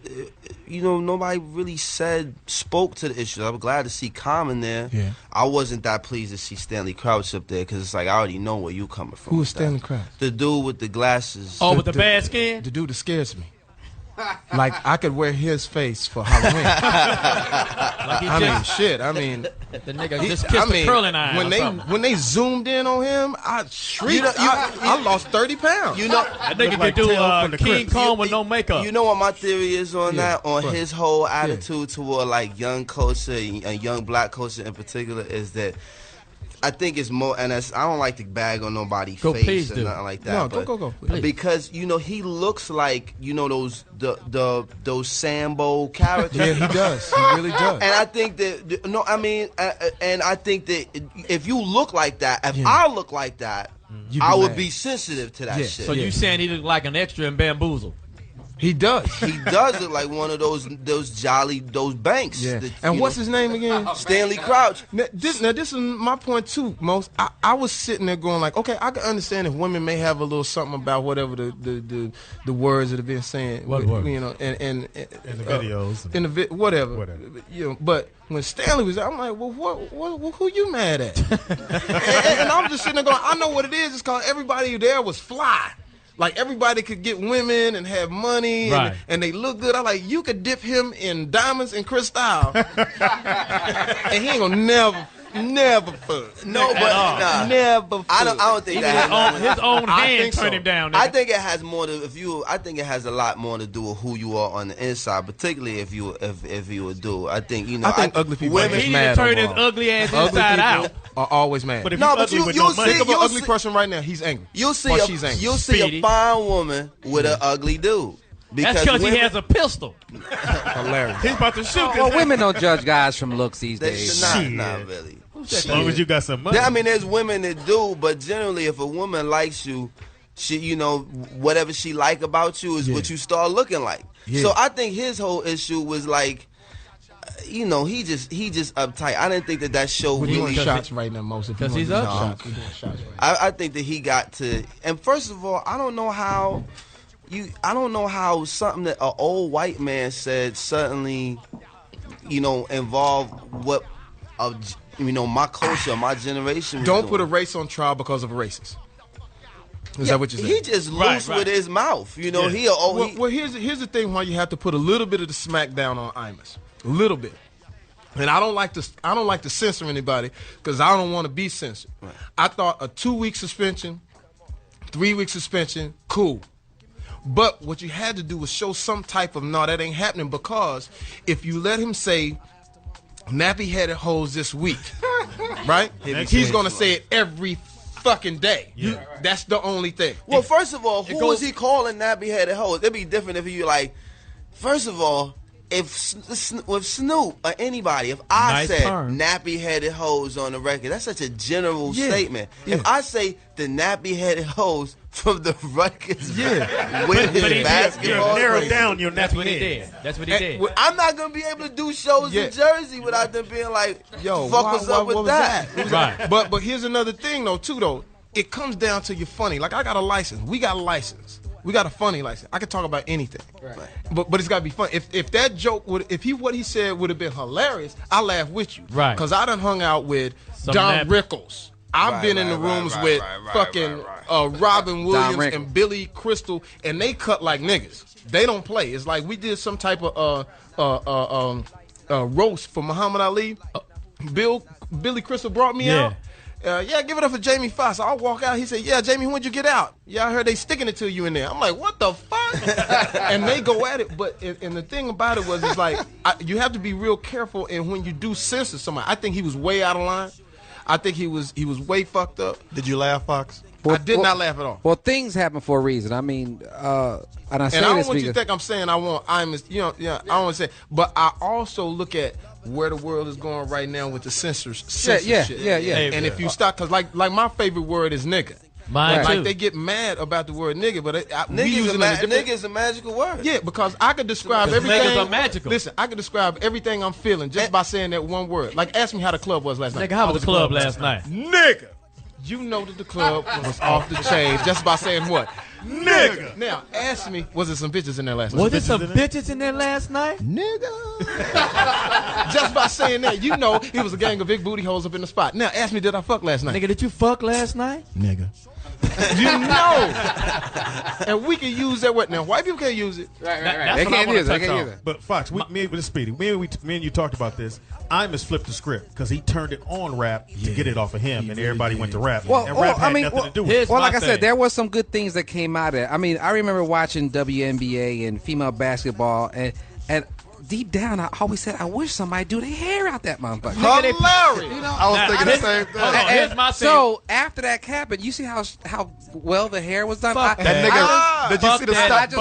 nobody really spoke to the issue. I'm glad to see Common there. Yeah. I wasn't that pleased to see Stanley Crouch up there because it's like, I already know where you coming from. Who with is Stanley that. Crouch? The dude with the glasses. Oh, with the bad skin? The dude that scares me. Like I could wear his face for Halloween. I mean, The nigga just kissed the curling iron. when they zoomed in on him, I shrieked. I lost 30 pounds. that nigga like could do Tail from the King Crips. Kong with no makeup. You know what my theory is on Yeah, that? On what? his whole attitude toward like young culture and young black culture in particular is that I think it's more, and I don't like to bag on nobody's Go, face please or do. nothing like that. No, but go. Because he looks like those Sambo characters. Yeah, he does. He really does. And I think that and I think that if you look like that, if I look like that, You be I would mad. be sensitive to that Yeah. shit. So you saying he look like an extra in Bamboozle? He does. He does look like one of those banks. Yeah. that, And you what's know, his name again? Stanley Crouch. Now this is my point too, Mos. I was sitting there going like, okay, I can understand if women may have a little something about whatever the words that have been saying, What word? and In the videos. in the whatever. Whatever. But when Stanley was there, I'm like, well, what who you mad at? and I'm just sitting there going, I know what it is. It's called everybody there was fly. Like everybody could get women and have money Right. and they look good. I'm like, you could dip him in diamonds and crystal, and he ain't gonna never fuck. No, but nah. Never fuck. I don't think that. His own I hand think turned so. him down. I nigga. think it has more to I think it has a lot more to do with who you are on the inside, particularly if you would do. I think I think ugly people But are he just need mad to turn his overall. ugly ass Ugly inside people out. are always mad. But if No, you but ugly with you'll no see- money, Think of an you'll ugly see- person right now. He's angry. You'll see Or she's angry. you'll see Speedy. a fine woman with an ugly dude. That's because he has a pistol. Hilarious. he's about to shoot Well, his women don't judge guys from looks these They days. should not really. As long as you got some money. I mean, there's women that do, but generally, if a woman likes you, she, you know, whatever she like about you is what you start looking like. Yeah. So I think his whole issue was like, you know, he just uptight. I didn't think that show We're really doing shots right now, most because he's up. I think that he got to, and first of all, I don't know how something that an old white man said suddenly, you know, involved what you know, my culture, my generation. Don't put a race on trial because of a racist. Is that what you're saying? He just loose with his mouth. You know, well, here's the thing why you have to put a little bit of the smack down on Imus. A little bit. And I don't like to censor anybody because I don't want to be censored. Right. I thought a 2-week suspension, 3-week suspension, cool. But what you had to do was show some type of no, that ain't happening, because if you let him say nappy-headed hoes this week, right? He's going to say it every fucking day. Yeah. That's the only thing. Well, first of all, who is he calling nappy-headed hoes? It'd be different if you like, first of all, with Snoop or anybody, if I said nappy-headed hoes on the record, that's such a general statement. Yeah. If I say the nappy-headed hoes from the Rutgers with his basketball, narrow down your That's nappy what he head. did. That's what he did. I'm not gonna be able to do shows in Jersey without them being like, "Yo, what's up with that?" Right. But here's another thing though. It comes down to your funny. Like I got a license. We got a license. We got a funny license. I can talk about anything. Right. But it's got to be fun. If that joke what he said would have been hilarious, I laugh with you. Right. Because I done hung out with Don Rickles. I've been in the rooms with fucking Robin Williams and Billy Crystal, and they cut like niggas. They don't play. It's like we did some type of roast for Muhammad Ali. Billy Crystal brought me out. Give it up for Jamie Foxx. I'll walk out. He said, yeah, Jamie, when'd you get out? Yeah, I heard they sticking it to you in there. I'm like, what the fuck? And they go at it. But and the thing about it was, it's like, you have to be real careful. And when you do censor somebody, I think he was way out of line. I think he was way fucked up. Did you laugh, Fox? I did not laugh at all. Well, things happen for a reason. I mean, and I don't want you to think I'm saying I don't want to say, but I also look at where the world is going right now with the censorship. Yeah. And if you stop, because like my favorite word is nigga. Mine too. Like they get mad about the word nigga, but nigga is a magical word. Yeah, because I could describe everything. Niggas are magical. Listen, I could describe everything I'm feeling just by saying that one word. Like, ask me how the club was last night. Nigga, how was the club last night? Nigga. You know that the club was off the chain just by saying what? Nigga. Now, ask me, was there some bitches in there last night? Was there some bitches in there last night? Nigga. Just by saying that, you know it was a gang of big booty hoes up in the spot. Now, ask me, did I fuck last night? Nigga, did you fuck last night? Nigga. You know. And we can use that word. Now, white people can't use it. Right. They can't use it. But Fox, me and Speedy, me and you talked about this. Imus flipped the script because he turned it on rap to get it off of him, and everybody went to rap. And rap had nothing to do with it. Well, like I said, there was some good things that came out of it. I mean, I remember watching WNBA and female basketball, and deep down, I always said, I wish somebody do their hair out that motherfucker. Hilarious. You know? I was thinking the same thing. Here's my thing. So after that happened, you see how well the hair was done. That nigga. Did you see the stuff?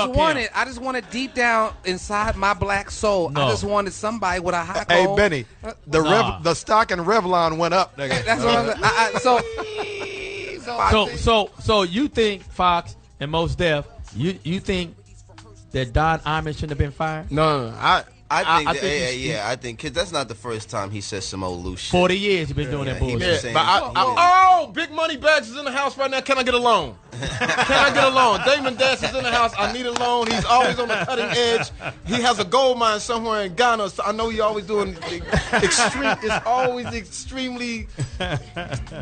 I just wanted deep down inside my black soul. I just wanted somebody with a hot Hey, comb. Benny, the stock in Revlon went up, nigga. That's what I'm saying. So you think Fox and Mos Def, you think that Don Imus shouldn't have been fired? No. I think because that's not the first time he said some old loose shit. 40 years you've been doing that bullshit. But Big Money Bags is in the house right now. Can I get a loan? Damon Dash is in the house. I need a loan. He's always on the cutting edge. He has a gold mine somewhere in Ghana. So I know he's always doing extreme. It's always extremely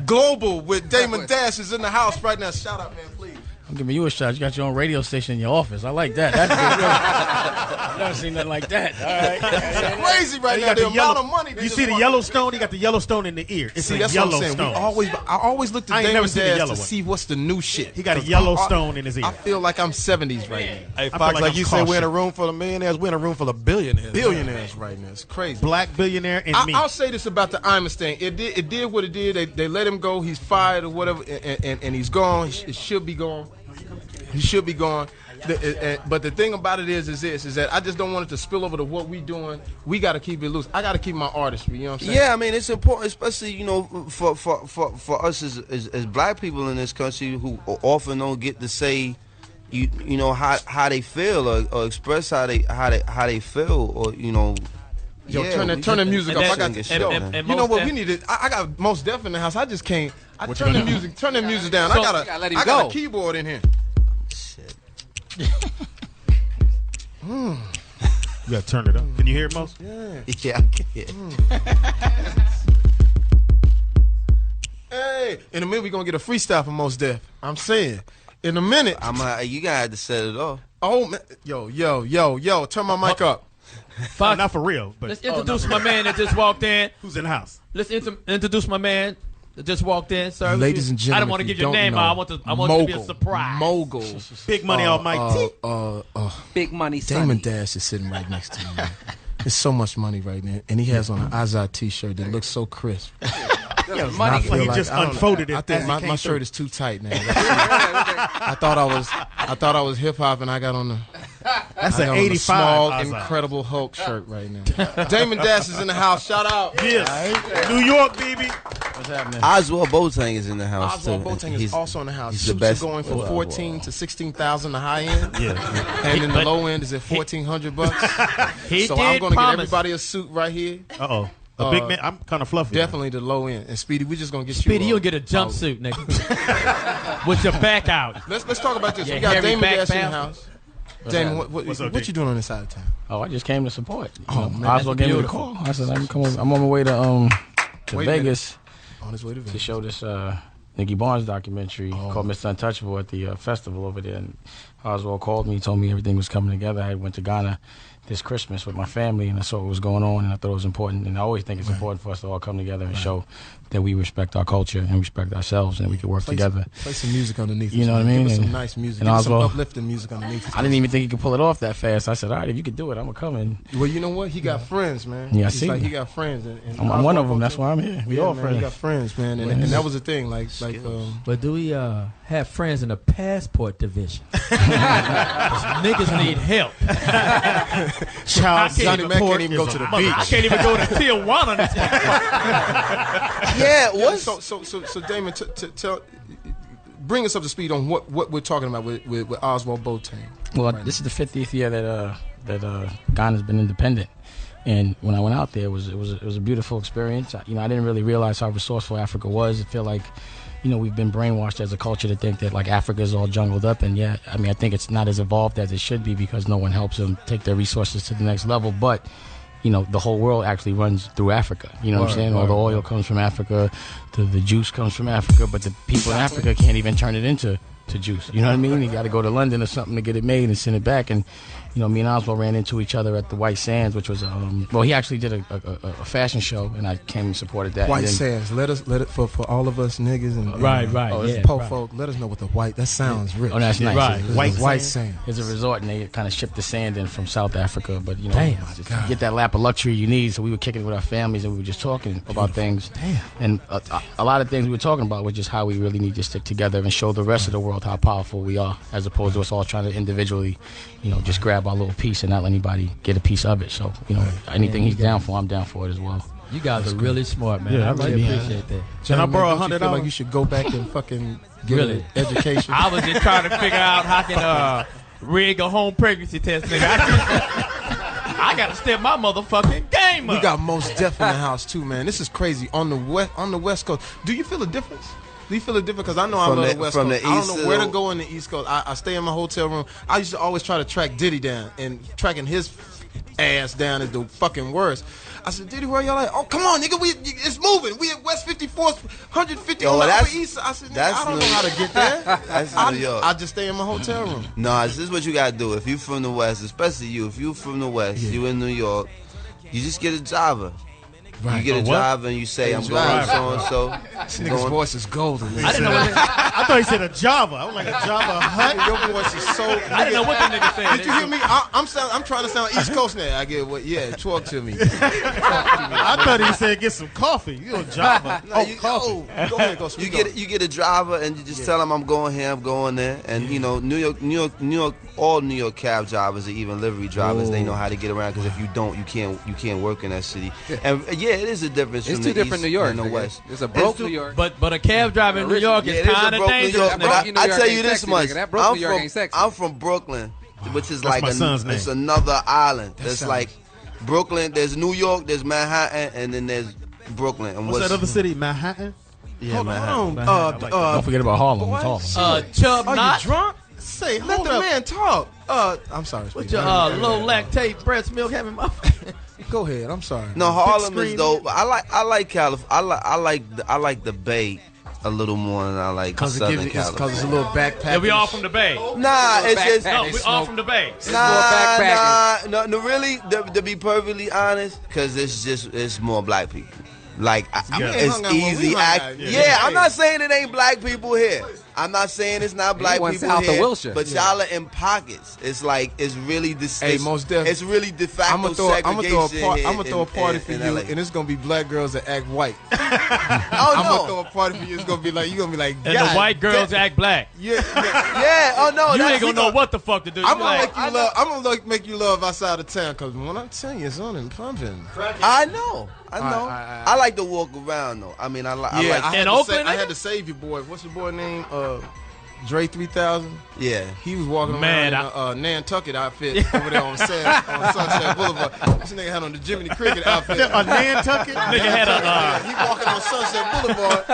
global with Damon Dash is in the house right now. Shout out, man, please. I'm giving you a shot. You got your own radio station in your office. I like that. That's good. I've never seen nothing like that. All right. It's crazy right now. The amount of money. You see the Yellowstone? He got the Yellowstone in the ear. It's a Yellowstone. I always look to Damon Dash to see what's the new shit. He got a Yellowstone in his ear. I feel like I'm 70s right now. Hey, Fox, like you said, we're in a room full of millionaires. We're in a room full of billionaires. Billionaires right now. It's crazy. Black billionaire and me. I'll say this about the Imus thing. It did what it did. They let him go. He's fired or whatever, and he's gone. It should be gone. He should be gone. But the thing about it is that I just don't want it to spill over to what we doing. We got to keep it loose. I got to keep my artistry. You know what I'm saying? Yeah, I mean it's important, especially for us as black people in this country who often don't get to say, you know how they feel or express how they feel or Yo, yeah, turn the music up. I got the show. And You know what? We need to. I got Mos Def in the house. I just can't. Turn the music down. So, I got a keyboard in here. Shit. You gotta turn it up. Can you hear it, Mos? Yeah, I can hear it. Hey, in a minute we gonna get a freestyle from Mos Def. I'm saying, in a minute. You gotta have to set it off. Oh man, yo, turn my mic up. Fox, not for real. But let's introduce my man that just walked in. Who's in the house? Let's introduce my man that just walked in, sir. Ladies and gentlemen, I don't want to give your name out. I want it to be a surprise. Mogul. Big money on Mike. Big money. Damon Dash is sitting right next to me. Man. There's so much money right there, and he has on an Azad T-shirt that looks so crisp. Money. He just unfolded it. I think my shirt is too tight now. I thought I was hip hop, and I got on the. That's an 85 small, Azad. Incredible Hulk shirt right now. Damon Dash is in the house. Shout out. Yes. New York, baby. What's happening? Oswald Boateng is in the house Oswald too. Boateng is also in the house. He's the Suits best. are going from 14 to 16,000 the high end. Yeah. And then the low end is at $1,400. So I'm gonna get everybody a suit right here. Uh-oh. A big man. I'm kind of fluffy. Definitely the low end. And Speedy, we just gonna get Speedy, you. you'll get a jumpsuit, nigga. With your back out. Let's talk about this. Yeah, We got hairy Damon back Dash in the bounce. house. Damon, what you doing on this side of town? Oh, I just came to support. Man, Oswald gave me the call. I said, I'm on my way to Wait a Vegas On his way to to Vegas. show this Nicky Barnes documentary called Mr. Untouchable at the festival over there. And Oswald called me, told me everything was coming together. I went to Ghana this Christmas with my family, and I saw what was going on, and I thought it was important. And I always think it's important for us to all come together and show that we respect our culture and respect ourselves, and we can work together. Play some music underneath. You know what I mean? Give us some And- nice music. and Give us some Oswald- uplifting music underneath. I didn't even think he could pull it off that fast. I said, all right, if you could do it, I'm going to come in. Well, you know what? He got friends, man. Yeah, I He's see. Like, he got friends. And I'm one of them. That's why I'm here. We all man, friends. He got friends, man. And that was the thing. But do we have friends in the passport division? 'Cause niggas need help. Charles Johnny Mack can't even go to the beach. I can't even go to Tijuana. Yeah, what's So Damon, tell, bring us up to speed on what we're talking about with Oswald Boateng. Well, this is the 50th year that Ghana's been independent, and when I went out there, it was a beautiful experience. I didn't really realize how resourceful Africa was. I feel like, we've been brainwashed as a culture to think that like Africa is all jungled up, and I think it's not as evolved as it should be because no one helps them take their resources to the next level. But the whole world actually runs through Africa. You know what I'm saying? All the oil comes from Africa, the juice comes from Africa, but the people in Africa can't even turn it into juice. You know what I mean? You got to go to London or something to get it made and send it back. And me and Oswald ran into each other at the White Sands, which was he actually did a fashion show, and I came and supported that. White Sands. Let it for all of us niggas and Right. po folk. Let us know what the white. That sounds rich. Oh, that's nice. Right. White Sands. It's a resort, and they kind of ship the sand in from South Africa. But you God. get that lap of luxury you need. So we were kicking it with our families, and we were just talking about things. And a lot of things we were talking about were just how we really need to stick together and show the rest of the world how powerful we are, as opposed to us all trying to individually, just grab our little piece and not let anybody get a piece of it. So anything he's down for, I'm down for it as well. You guys are really smart, man. Yeah, I really yeah. appreciate that. Can I borrow Don't you feel $100? like you should go back and fucking get Really? an education? I was just trying to figure out how I can rig a home pregnancy test, nigga. I gotta step my motherfucking game up. We got Mos Def in the house too, man. This is crazy. On the West Coast, do you feel a difference? Do you feel a difference? Because I know I love the West from Coast. the I East don't know to where the- to go in the East Coast. I stay in my hotel room. I used to always try to track Diddy down, and tracking his ass down is the fucking worst. I said, Diddy, where y'all at? Oh, come on, nigga, it's moving. We at West 54th, 150 on the Upper East. I said, nigga, I don't know how to get there. That's New York. I just stay in my hotel room. No, this is what you gotta do. If you from the West, especially you, if you from the West, you in New York, you just get a driver. You get a driver and you say, I'm going so-and-so. This nigga's voice is golden. I didn't know what I thought he said a Java. I was like, a Java hut? Your voice is so... I didn't know what the nigga said. Did you hear me? I'm trying to sound East Coast now. I get what? Yeah, talk to me. I thought he said get some coffee. You know Java. Coffee. Go ahead, go speak You get a driver and you just tell them I'm going here, I'm going there. And, you know, New York, all New York cab drivers or even livery drivers, they know how to get around because if you don't, you can't work in that city. And, yeah, it is a difference It's from two the different East New York and the West. It's a broke New York. But a cab driver in New York is kind of dangerous. But I tell you this much. That broke New York ain't sexy. I'm from Brooklyn, which is That's like my son's name. it's another island. It's like Brooklyn. There's New York. There's Manhattan, and then there's Brooklyn. And What's that other city? Manhattan? Yeah, Hold Manhattan. on. Don't forget about Harlem. It's Harlem. Chubb Are Knott you drunk? Say, let the man talk. I'm sorry. with Speedy. your low lactate breast milk having my. Go ahead. I'm sorry. No, Harlem is screen. dope. I like California. I like the Bay a little more than I like Southern California. Because it's a little backpack. Yeah, we all from the Bay. Nah, it's just No, we all from the Bay. no. Really, to be perfectly honest, because it's more black people. Like it's easy. I'm not saying it ain't black people here. I'm not saying it's not black people south here. of Wilshire. But y'all are in pockets. It's like it's really Mos Def. It's really de facto segregation. I'm gonna throw a party for you, LA. and it's gonna be black girls that act white. Oh I'm no. gonna throw a party for you. It's gonna be like And the white girls act black. Yeah. Oh no. You ain't gonna know what the fuck to do. I'm gonna make you love outside of town, cause when I tell you it's on and pumping. I know. I like to walk around though. I mean, I like. In Oakland, I had to save your boy. What's your boy name? Dre 3000. Yeah. He was walking Man, around in a Nantucket outfit over there on Sunset Boulevard. This nigga had on the Jiminy Cricket outfit. A Nantucket? nigga had a. He walking on Sunset Boulevard.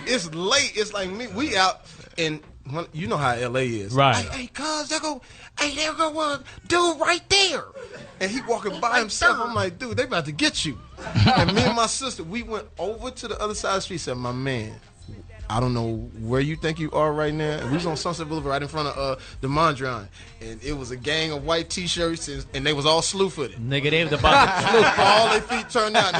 It's late. It's like we out and you know how LA is. Right. Hey, cuz there go dude right there. And he walking by himself. I'm like, dude, they about to get you. And me and my sister, we went over to the other side of the street. Said, my man, I don't know where you think you are right now. And we was on Sunset Boulevard right in front of the Mondrian. And it was a gang of white T-shirts, and they was all slew-footed. Nigga, they was about to all their feet turned out.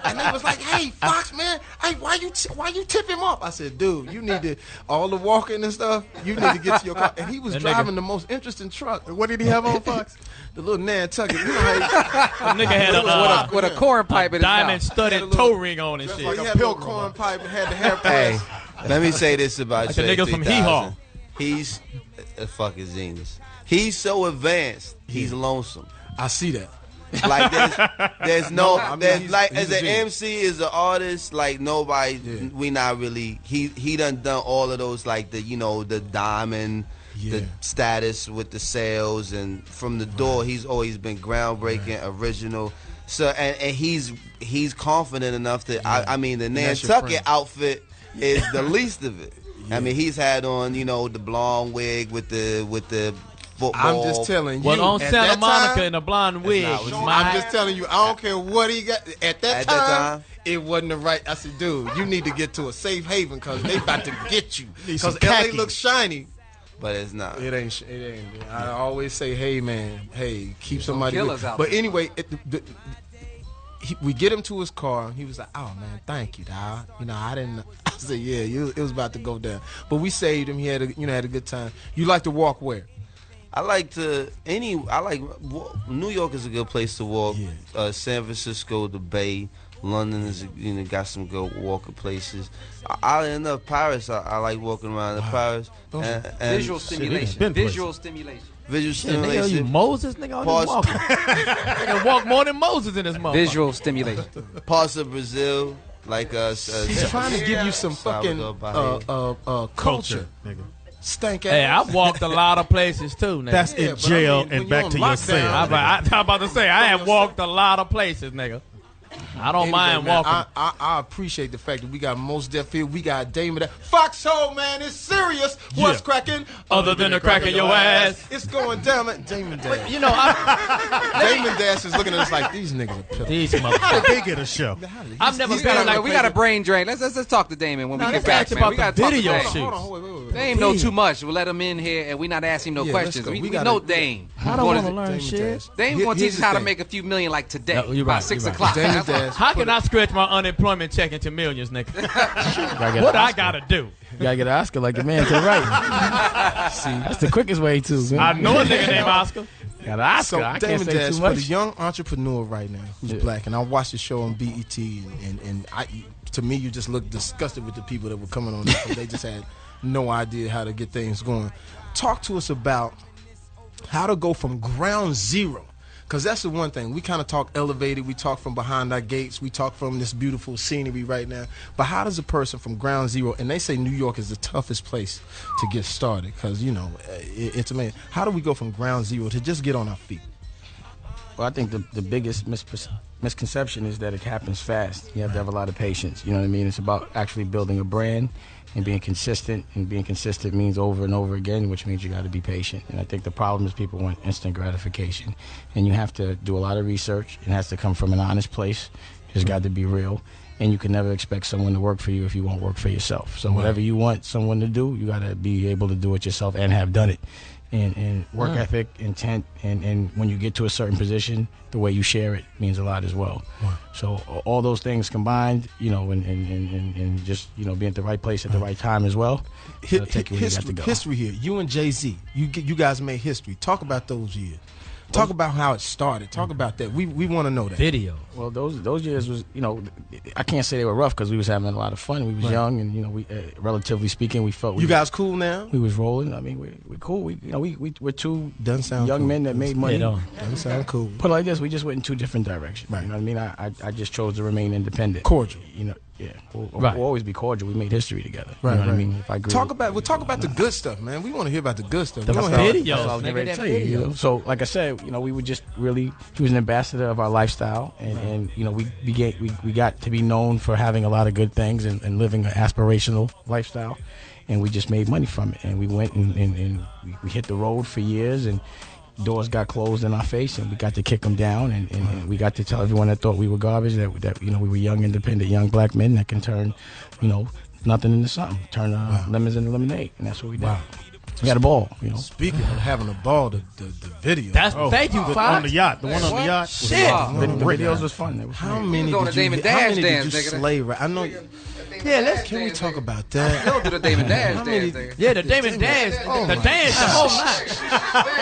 And they was like, hey, Fox, man, hey, why you tip him off? I said, dude, you need to, all the walking and stuff, you need to get to your car. And he was driving the most interesting truck. What did he have on, Fox? The little Nantucket. You know how nigga had with a corn pipe in his diamond mouth. studded toe ring on and shit. he had a little corn pipe and had the hair Hey, let me say this about Like the Trey nigga from 3000. Hee-Haw. He's a fucking genius. He's so advanced. He's lonesome. I see that. Like there's no, he's as a an genius. MC, as an artist, like nobody. We not really. He done all of those, like the diamond. The status with the sales and from the door, he's always been groundbreaking, original. So and he's confident enough that I mean the Nantucket outfit is the least of it. I mean he's had on the blonde wig with the football. I'm just telling you. Well, on at Santa that Monica time, in a blonde wig. I'm just telling you. I don't care what he got at that time. It wasn't the right. I said, dude, you need to get to a safe haven because they about to get you. Because LA looks shiny. But it's not. It ain't. I always say, hey man, keep somebody. Kill us out But there. anyway, we get him to his car. He was like, oh man, thank you, dog. I didn't. I said, yeah, it was about to go down. But we saved him. He had a good time. You like to walk where? New York is a good place to walk. San Francisco, the Bay. London is got some good walking places. Oddly enough, Paris, I like walking around in Paris. And Visual stimulation. Visual stimulation. Visual Nigga, stimulation. you Moses, nigga, all this walking. Nigga walk more than Moses in this motherfucker. Visual stimulation. Parts of Brazil, like He's trying to give you some fucking culture. Nigga. Stank ass. Hey, I've walked a lot of places too, nigga. That's in jail and back to your cell. I'm about to say, I have walked a lot of places, nigga. I don't mind man, walking. I appreciate the fact that we got Mos Def here. We got Damon. Foxxhole, man, it's serious. What's cracking? Other than the crack of your ass. It's going down, man. Damon Dash. You know, Damon Dash is looking at us like these niggas are pillars. these How motherfuckers. did they get a show? I've never been like we got a brain drain. Let's talk to Damon when we get back, man. We got to talk to video Dame. shoots. Hold on, wait. Dame know too much. We'll let him in here, and we not asking him no Yeah, let's questions. go. We We know gotta- Dame. I don't want to Damon learn Damon shit. Dash. Dame Here- gonna here's teach us the how to thing. make a few million like today, No, you're about right, 6 you're right. o'clock. Damon That's all. Dash. How can I stretch my unemployment check into millions, nigga? What I gotta do? You gotta get an Oscar like the man to the right. See, that's the quickest way too. Man. I know a nigga named Oscar. Got an Oscar. So I can't Damon say Dash, too for the much. young entrepreneur right now who's black, and I watched the show on BET, and to me, you just looked disgusted with the people that were coming on. They just had no idea how to get things going. Talk to us about how to go from ground zero. Because that's the one thing. We kind of talk elevated. We talk from behind our gates. We talk from this beautiful scenery right now. But how does a person from ground zero, and they say New York is the toughest place to get started because, you know, it's amazing. How do we go from ground zero to just get on our feet? Well, I think the biggest misconception is that it happens fast. You have to have a lot of patience. You know what I mean? It's about actually building a brand and being consistent. And being consistent means over and over again, which means you got to be patient. And I think the problem is people want instant gratification. And you have to do a lot of research. It has to come from an honest place. It's got to be real. And you can never expect someone to work for you if you won't work for yourself. So whatever you want someone to do, you got to be able to do it yourself and have done it. And work ethic, intent, and when you get to a certain position, the way you share it means a lot as well. So all those things combined, you know, and just, you know, being at the right place at the right time as well. It'll take you where you got to go. History here. You and Jay-Z, you guys made history. Talk about those years. Talk about how it started. Talk about that. We want to know that. Video. Well, those years was, you know, I can't say they were rough because we was having a lot of fun. We was young, and you know, we relatively speaking, we felt You guys cool now? we was rolling. I mean, we cool. We're two Doesn't sound young cool. men that made money. Doesn't sound cool. Put it like this, we just went in two different directions. You know what I mean? I just chose to remain independent. Cordial. You know, yeah. We'll Right. always be cordial. We made history together. Right, You know what I right. mean? If I agree Talk about the good stuff, man. We want to hear about the good stuff. That's We what don't have- Videos, that's what I was getting ready to tell you, you know? So, like I said, you know, we were just really, he was an ambassador of our lifestyle, and you know, we got to be known for having a lot of good things and living an aspirational lifestyle, and we just made money from it, and we went and we hit the road for years, and doors got closed in our face, and we got to kick them down, and we got to tell everyone that thought we were garbage that you know, we were young, independent, young black men that can turn, you know, nothing into something, turn lemons into lemonade, and that's what we did. We had a ball, you know. Speaking of having a ball, the video. Thank you, On the Fox. yacht. The one on the yacht. was Shit. awesome. The videos was fun. It was How fun. many doing did a you Damon how Dash many dance, did you nigga. slay? Right? I know. Yeah, let's. Can we talk about that? Don't do the Damon Dash How many- dance, nigga. Yeah, the Damon dance, the dance the whole night.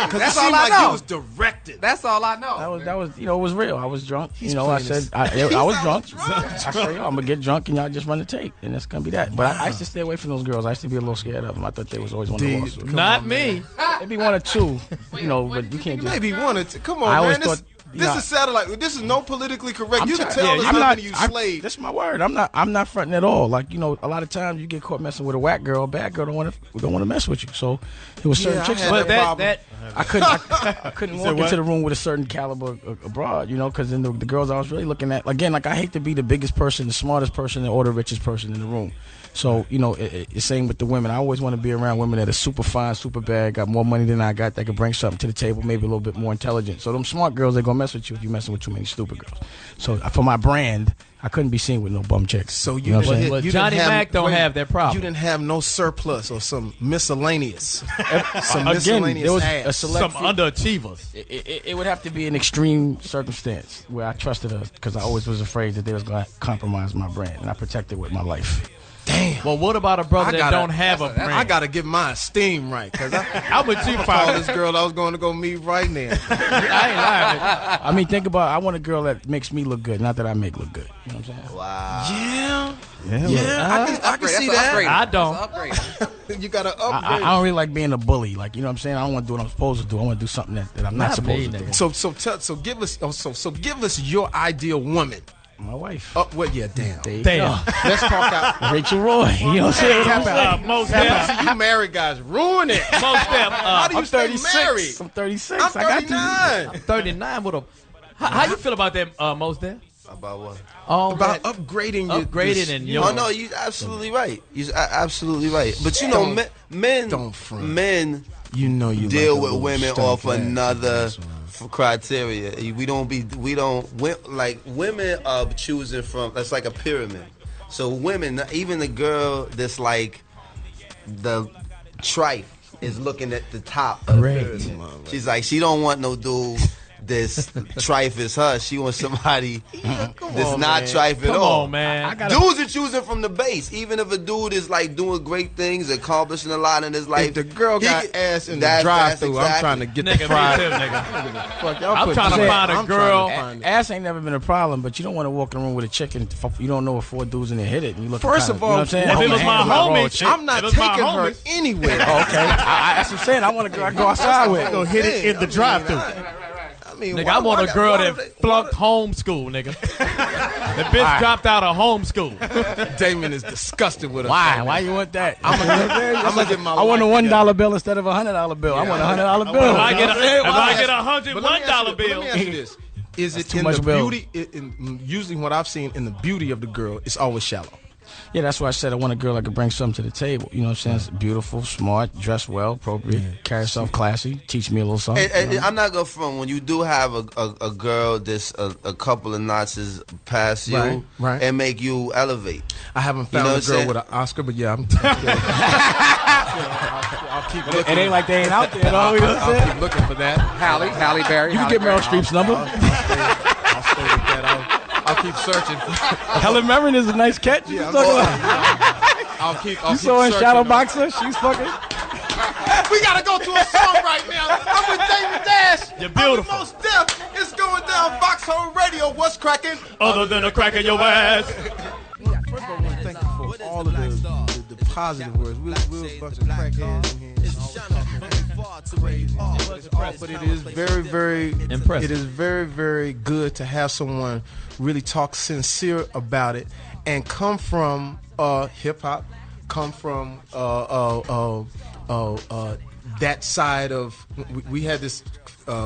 Because That's it all seemed I like know. it was directed. That's all I know. That was you know, it was real. I was drunk. He's You know, I playing said I was drunk. I said, yo, I'm gonna get drunk and y'all just run the tape, and that's gonna be that. But I used to stay away from those girls. I used to be a little scared of them. I thought they was always one of the losers. Not me. It'd be one or two, you know, but you can't just. Maybe one or two. Come I on, always man. thought, This is satellite. This is no politically correct. You can trying- tell us how many you I'm- slayed. That's my word. I'm not fronting at all. Like, you know, a lot of times you get caught messing with a whack girl, a bad girl don't want to mess with you. So there was certain Yeah, I chicks. had But that problem. I couldn't walk what? into the room with a certain caliber abroad, you know, because then the girls I was really looking at, again, like I hate to be the biggest person, the smartest person, or the richest person in the room. So, you know, it's same with the women. I always want to be around women that are super fine, super bad, got more money than I got, that can bring something to the table, maybe a little bit more intelligent. So them smart girls, they're going to mess with you if you're messing with too many stupid girls. So for my brand, I couldn't be seen with no bum chicks. So you know what I'm saying? Well, you Johnny didn't Mack don't have that problem. You didn't have no surplus or some miscellaneous. Some Again, miscellaneous there was ass. a select Some underachievers. It would have to be an extreme circumstance where I trusted her because I always was afraid that they was going to compromise my brand, and I protected with my life. Damn. Well, what about a brother that don't have a brand? I gotta get my esteem right, cause I'm with you, call Fox. this girl I was going to go meet right now. I ain't lying. I mean, think about it. I want a girl that makes me look good, not that I make look good. You know what I'm saying? Wow. Yeah, I can see that. I don't. You gotta I upgrade. don't really like being a bully. Like, you know what I'm saying? I don't want to do what I'm supposed to do. I want to do something that I'm not supposed to do. So give us your ideal woman. My wife. Oh, well, yeah, damn. There you Damn. go. Let's talk out. Rachel Roy. You know what I'm saying? Mos Def. See, you married guys ruin it. Mos Def. How do you I'm stay 36. married? I'm 36. I'm I got to. 39. 39 with a. How you feel about that, Mos Def? About what? About upgrading and oh no, you're absolutely right. You're absolutely right. But you know, men you know you deal like with women off another criteria. Women are choosing from. That's like a pyramid. So women, even the girl that's like the trife is looking at the top of the pyramid. She's like, she don't want no dude this trife is her. She wants somebody that's not trife at all. Come on, man. Dudes are choosing from the base. Even if a dude is like doing great things, accomplishing a lot in his life. If the girl got ass in the drive-thru, I'm trying to get the fries. I'm trying to find a girl. Ass ain't never been a problem, but you don't want to walk in the room with a chick and you don't know if 4 dudes in there hit it. And you look First of all, if it was my homie, I'm not taking her anywhere. Okay, that's what I'm saying. I want a girl I go outside with. Go hit it in the drive-thru. Nigga, I want a girl that flunked homeschool, nigga. The bitch dropped out of homeschool. Damon is disgusted with us. Why you want that? I'm gonna get my. I want a $1 bill instead of a $100 bill. I want a $100 bill. If I get a $101 bill, let me ask you this: is it in the beauty? Usually, what I've seen in the beauty of the girl, it's always shallow. Yeah, that's why I said I want a girl that can bring something to the table. You know what I'm saying? Beautiful, smart, dressed well, appropriate, carry herself classy, teach me a little something. And I'm not gonna front, when you do have a girl that's a couple of notches past you and make you elevate. I haven't found a girl with an Oscar, but yeah, I'll keep looking. It ain't like they ain't out there, though. You know what I'm saying? I'll keep looking for that. Halle Berry. You can get Meryl Streep's number. I'll stay with that. I'll keep searching. Helen Mirren is a nice catch. Yeah, I'll keep you saw in Shadow Boxer? She's fucking. We gotta go to a song right now. I'm with David Dash. You're beautiful. I'm with Mos Def. It's going down Foxxhole Radio. What's cracking? Other than a crack in your ass. First of all, I want to thank you for all of the positive words. We're a bunch of crackheads in here. But it is very, very impressive. It is very, very good to have someone really talk sincere about it and come from hip hop, come from that side of. We had this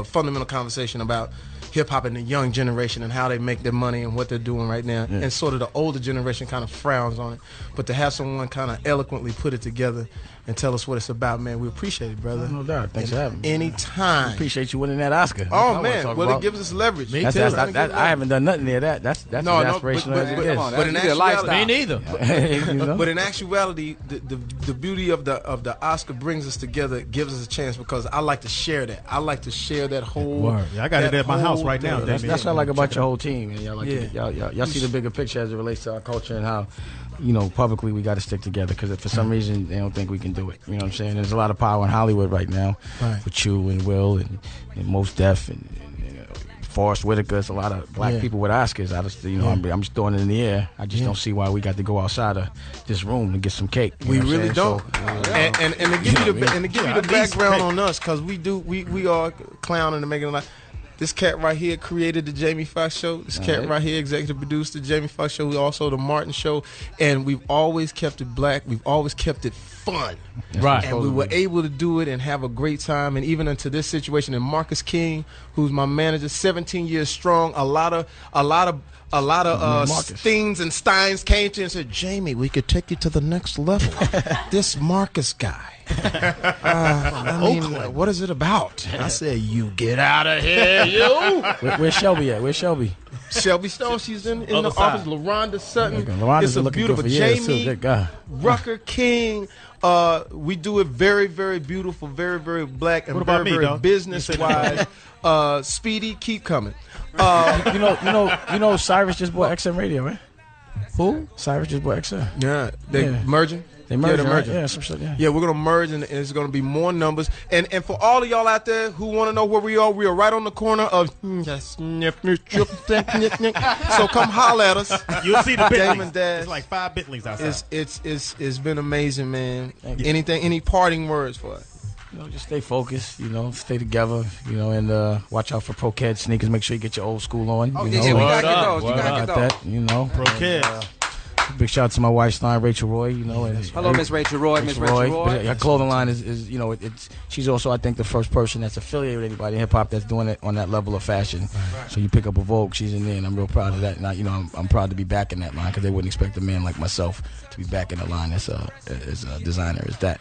fundamental conversation about hip hop and the young generation and how they make their money and what they're doing right now, and sort of the older generation kind of frowns on it. But to have someone kind of eloquently put it together and tell us what it's about, man, we appreciate it, brother. No doubt. Thanks for having me. Anytime. Appreciate you winning that Oscar. Oh man, well it gives us leverage. I haven't done nothing near that. That's aspirational as it is. But in actuality, me neither. You know? But in actuality, the beauty of the Oscar brings us together, gives us a chance because I like to share that. I like to share that whole. Yeah, I got it at my house right now. That's what I like about your whole team. And y'all see the bigger picture as it relates to our culture and how, you know, publicly we got to stick together because if for some reason they don't think we can do it. You know what I'm saying? There's a lot of power in Hollywood right now with you and Will and Mos Def and Forrest Whitaker. It's a lot of black people with Oscars. I'm just throwing it in the air. I just don't see why we got to go outside of this room to get some cake. We really don't. And to give you the background on us, because we are clowning and making a lot. This cat right here created the Jamie Foxx Show. This cat right here executive produced the Jamie Foxx Show. We also the Martin Show. And we've always kept it black. We've always kept it fun. Right. And we were able to do it and have a great time. And even into this situation, and Marcus King, who's my manager, 17 years strong, a lot of things and Steins came to and said, Jamie, we could take you to the next level. This Marcus guy. What is it about? I said, you get out of here, you. Where's Shelby at? Where's Shelby? Shelby Stone, she's in the office. LaRonda Sutton. LaRonda's it's a beautiful Jamie good guy. Rucker King. We do it very, very beautiful, very, very black, and very business-wise. Speedy, keep coming. You know, Cyrus just bought XM Radio, right? Who? Cyrus just bought XM. Yeah, they merging. They merging. Yeah, some shit. Yeah, we're gonna merge, and it's gonna be more numbers. And for all of y'all out there who want to know where we are right on the corner of. So come holler at us. You'll see the Damon Bentleys. Dash. It's like 5 Bentleys outside. It's been amazing, man. Any parting words for us? You know, just stay focused, you know, stay together, you know, and watch out for Pro-Ked sneakers. Make sure you get your old school on. Oh, you know, we gotta get those. You gotta get those. That, you know. Pro-Ked. Big shout out to my wife, Stein, Rachel Roy. You know, and hello, Miss Rachel Roy. Miss Rachel Roy. Her clothing line is you know, it's she's also, I think, the first person that's affiliated with anybody in hip hop that's doing it on that level of fashion. Right. So you pick up a Vogue, she's in there, and I'm real proud of that. And I'm proud to be back in that line because they wouldn't expect a man like myself to be back in the line as a designer as that.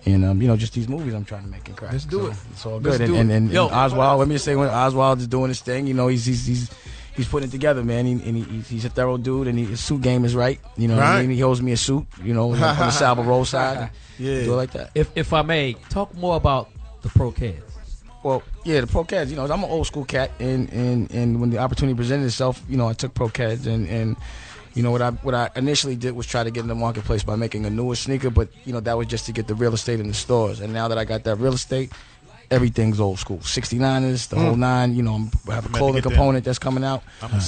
And just these movies I'm trying to make and crack. Let's do it. It's all good. And Oswald, let me just say, when Oswald is doing his thing, he's putting it together, man. He's a thorough dude, and his suit game is right. You know what I mean? He owes me a suit, on the Salvo Roll side. Yeah, do it like that. If I may, talk more about the Pro Cats. Well, yeah, the Pro Cats. I'm an old school cat, and when the opportunity presented itself, I took Pro Cats, and what I initially did was try to get in the marketplace by making a newer sneaker, but that was just to get the real estate in the stores. And now that I got that real estate, everything's old school. 69ers, the whole nine. I have a clothing component that's coming out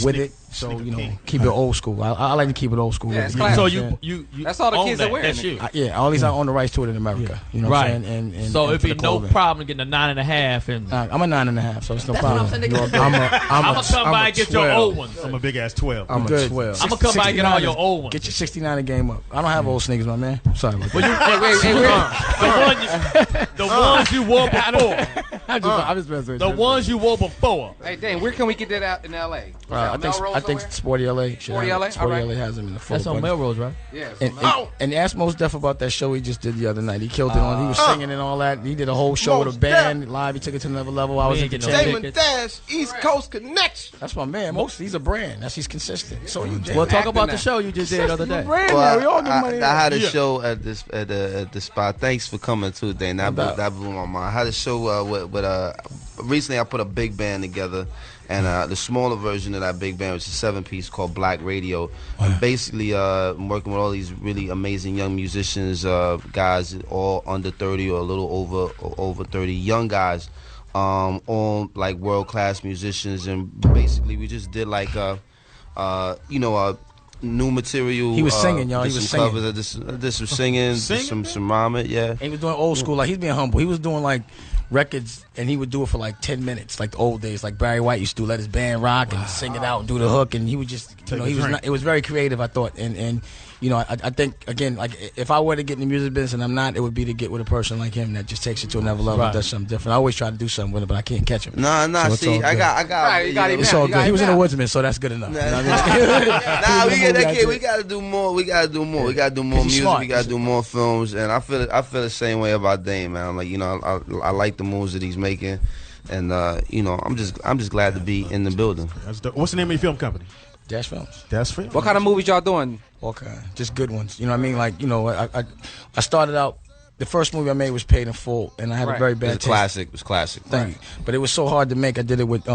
with it. So keep it old school. I like to keep it old school. Yeah, so you that's all the kids are wearing. That's you. At least I own the rights to it in America. You know right. what I'm saying? And so it'd be no problem getting a 9.5. And I'm a 9.5, so it's no problem. I'm gonna come by and get your old ones. I'm a big ass 12. I'm a 12. I'm gonna come by and get all your old ones. Get your 69 game up. I don't have old sneakers, my man. Sorry about that. The ones you wore before. I'm just messing with you. The ones you wore before. Hey, Dan, where can we get that out in L.A.? I think Sporty LA. Sporty LA? Sporty LA has them in the full. That's on Melrose, right? Yeah. And ask Mos Def about that show he just did the other night. He killed it on. He was singing and all that. He did a whole show with a band live. He took it to another level. I was at the Damon Dash, East Coast Connection. That's my man. He's a brand. He's consistent. So you. Well, talk about the show you just did the other day. We all get money. I had a show at the spot. Thanks for coming too, Dan. That blew my mind. I had a show with recently I put a big band together. And the smaller version of that big band was a 7-piece called Black Radio. And basically, I'm working with all these really amazing young musicians, guys all under 30 or a little over 30, young guys, all like world-class musicians. And basically, we just did like new material. He was singing, y'all. He was singing. Covers. Did some singing, some rhyming, yeah. And he was doing old school. Like, he's being humble. He was doing like records, and he would do it for like 10 minutes, like the old days, like Barry White used to let his band rock and sing it out and do the hook, and he would just, it was very creative, I thought, and I think, again, like if I were to get in the music business and I'm not, it would be to get with a person like him that just takes it to another level, does something different. I always try to do something with it, but I can't catch him. Nah, so see, I got it's all good. He was in the Woodsman, so that's good enough. We gotta do more. We gotta do more music. Smart. We gotta do more films, and I feel the same way about Dame, man. I'm like, I like the moves that he's making, and I'm just glad to be in the building. What's the name of your film company? Dash Films. Dash Films. What kind of movies y'all doing? All kind, just good ones. You know what I mean? Like, I started out. The first movie I made was Paid in Full, and I had a very bad taste. It was classic. Thank you. But it was so hard to make. I did it with the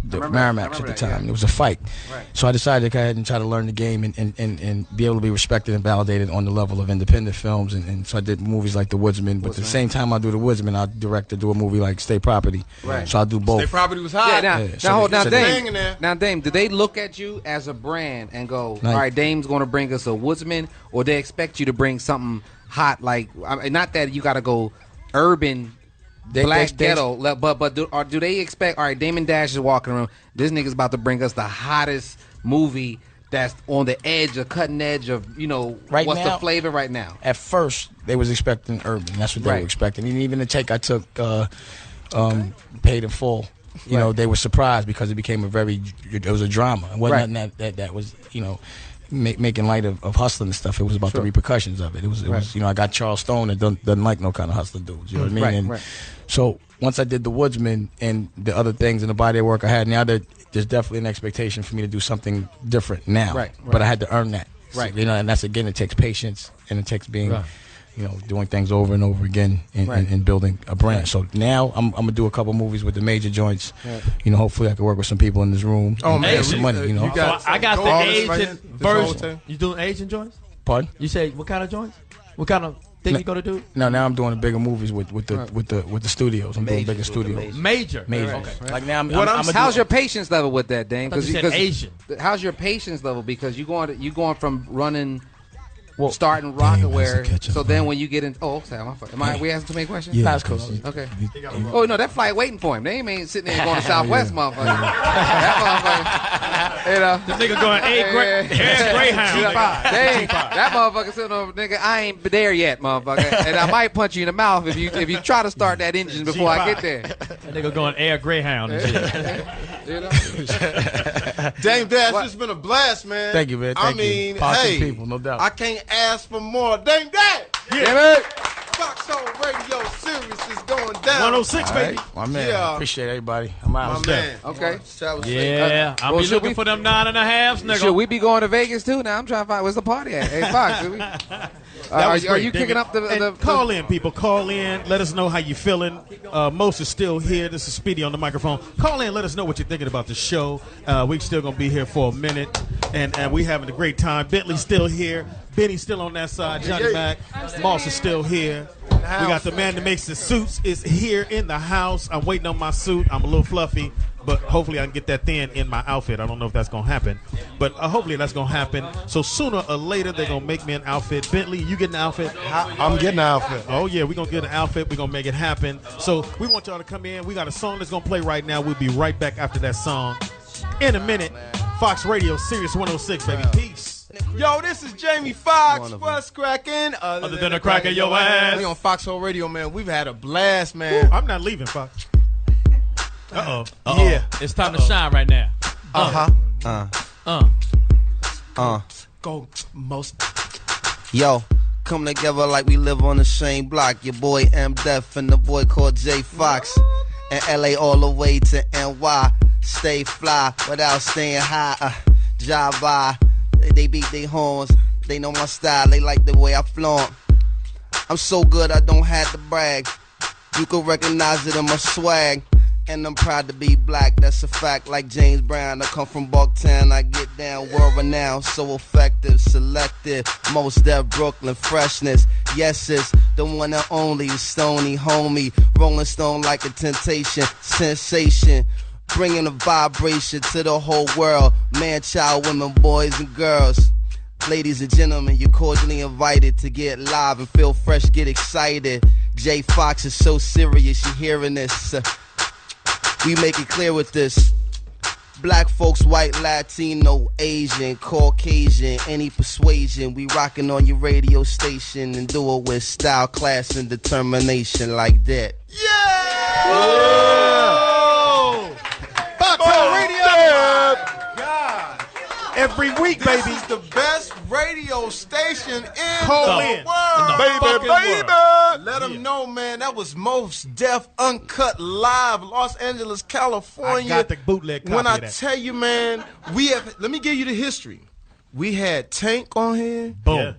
Miramax at the time. It was a fight. Right. So I decided to go ahead and try to learn the game and be able to be respected and validated on the level of independent films. And so I did movies like The Woodsman, but at the same time I do The Woodsman, I'll direct to do a movie like State Property. Right. So I'll do both. State Property was hot. Now, Dame, do they look at you as a brand and go, all right, Dame's going to bring us a Woodsman, or they expect you to bring something hot, like, not that you got to go urban, black ghetto, but do they expect, all right, Damon Dash is walking around, this nigga's about to bring us the hottest movie that's on the edge, a cutting edge of, what's the flavor right now? At first, they was expecting urban. That's what they were expecting. And even the take I took, Paid in Full, they were surprised because it became it was a drama. It wasn't nothing that was, making light of hustling and stuff. It was about the repercussions of it. It was I got Charles Stone that doesn't like no kind of hustling dudes. You know what I mean? So once I did The Woodsman and the other things in the body of work I had, now there's definitely an expectation for me to do something different now. Right. But I had to earn that. Right. So, and that's, again, it takes patience, and it takes being doing things over and over again and building a brand. So now I'm gonna do a couple movies with the major joints. Hopefully I can work with some people in this room. And make some money. I got the Asian version. You doing Asian joints? Pardon? You say what kind of joints? What kind of thing you gonna do? Now I'm doing the bigger movies with the studios. I'm doing bigger studios. Major. Okay. Like now how's your patience level with that, Dame? Because Asian. How's your patience level? Because you going from running starting Rockaware. So then when you get in, we asking too many questions? Yeah, that's cool. Okay. Oh no, that flight waiting for him. They ain't sitting there going to Southwest, motherfucker. That motherfucker. The nigga going Greyhound. That motherfucker sitting over, nigga. I ain't there yet, motherfucker, and I might punch you in the mouth if you try to start that engine before I get there. That nigga going Air Greyhound and shit. Dame Dash, it's been a blast, man. Thank you, man. Thank you. Positive people, no doubt. I can't ask for more. Dame Dash! Yeah. Foxxhole Radio Series is going down. 106, baby. My man. Appreciate everybody. I'm out. My man. Okay. Yeah. I'll be looking for them 9.5s, nigga. Should we be going to Vegas too now? I'm trying to find where's the party at. Hey, Fox. Are you kicking up the call in, people? Call in. Let us know how you feeling. Mos is still here. This is Speedy on the microphone. Call in. Let us know what you're thinking about the show. We're still gonna be here for a minute, and we having a great time. Bentley's still here. Benny's still on that side. Johnny Mack. Moss is still here. We got the man that makes the suits is here in the house. I'm waiting on my suit. I'm a little fluffy, but hopefully I can get that thin in my outfit. I don't know if that's going to happen, but hopefully that's going to happen. So sooner or later, they're going to make me an outfit. Bentley, you getting an outfit? I'm getting an outfit. Oh, yeah, we're going to get an outfit. We're going to make it happen. So we want y'all to come in. We got a song that's going to play right now. We'll be right back after that song in a minute. Fox Radio, Sirius 106, baby. Peace. Yo, this is Jamie Foxx. What's cracking? Other than a crack in your ass. We on Foxxhole Radio, man. We've had a blast, man. I'm not leaving, Fox. Uh-oh. Yeah. It's time to shine right now. Go, Mos. Yo, come together like we live on the same block. Your boy M Def and the boy called J Fox. And LA all the way to NY. Stay fly without staying high. Drive by. They beat their horns. They know my style. They like the way I flaunt. I'm so good I don't have to brag. You can recognize it in my swag. And I'm proud to be black, that's a fact. Like James Brown, I come from Bucktown. I get down, world renowned, so effective, selective. Mos Def, Brooklyn, freshness. Yes, it's the one and only Stony homie. Rolling Stone like a temptation, sensation. Bringing a vibration to the whole world. Man, child, women, boys, and girls. Ladies and gentlemen, you're cordially invited to get live and feel fresh, get excited. J Fox is so serious, you hearing this. We make it clear with this. Black folks, white, Latino, Asian, Caucasian, any persuasion. We rocking on your radio station and do it with style, class, and determination like that. Yeah! Whoa! Foxxhole Radio! God. Every week, baby. This is the best radio station in Call the in. world. Baby. Let them know, man. That was Mos Def Uncut Live, Los Angeles, California. I got the bootleg copy When I of that. tell you, man, let me give you the history. We had Tank on here. Boom. Yeah.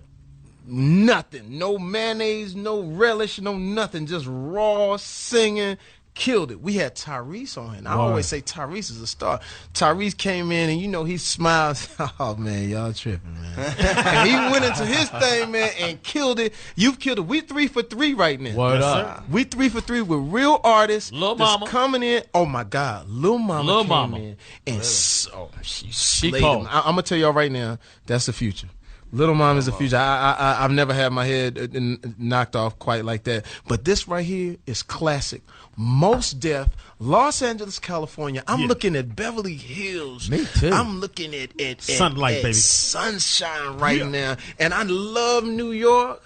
Nothing. No mayonnaise, no relish, no nothing. Just raw singing. Killed it. We had Tyrese on here. I always say Tyrese is a star. Tyrese came in and he smiles. Oh man, y'all tripping, man. And he went into his thing, man, and killed it. You've killed it. We 3 for 3 right now. Word up. We 3 for 3 with real artists. Lil that's Mama coming in. Oh my God, Lil Mama came in and she slayed cold. them. I'm gonna tell y'all right now, that's the future. Little Mom is the future. I've never had my head knocked off quite like that. But this right here is classic. Mos Def, Los Angeles, California. I'm looking at Beverly Hills. Me too. I'm looking at Sunlight, baby. Sunshine right now. And I love New York.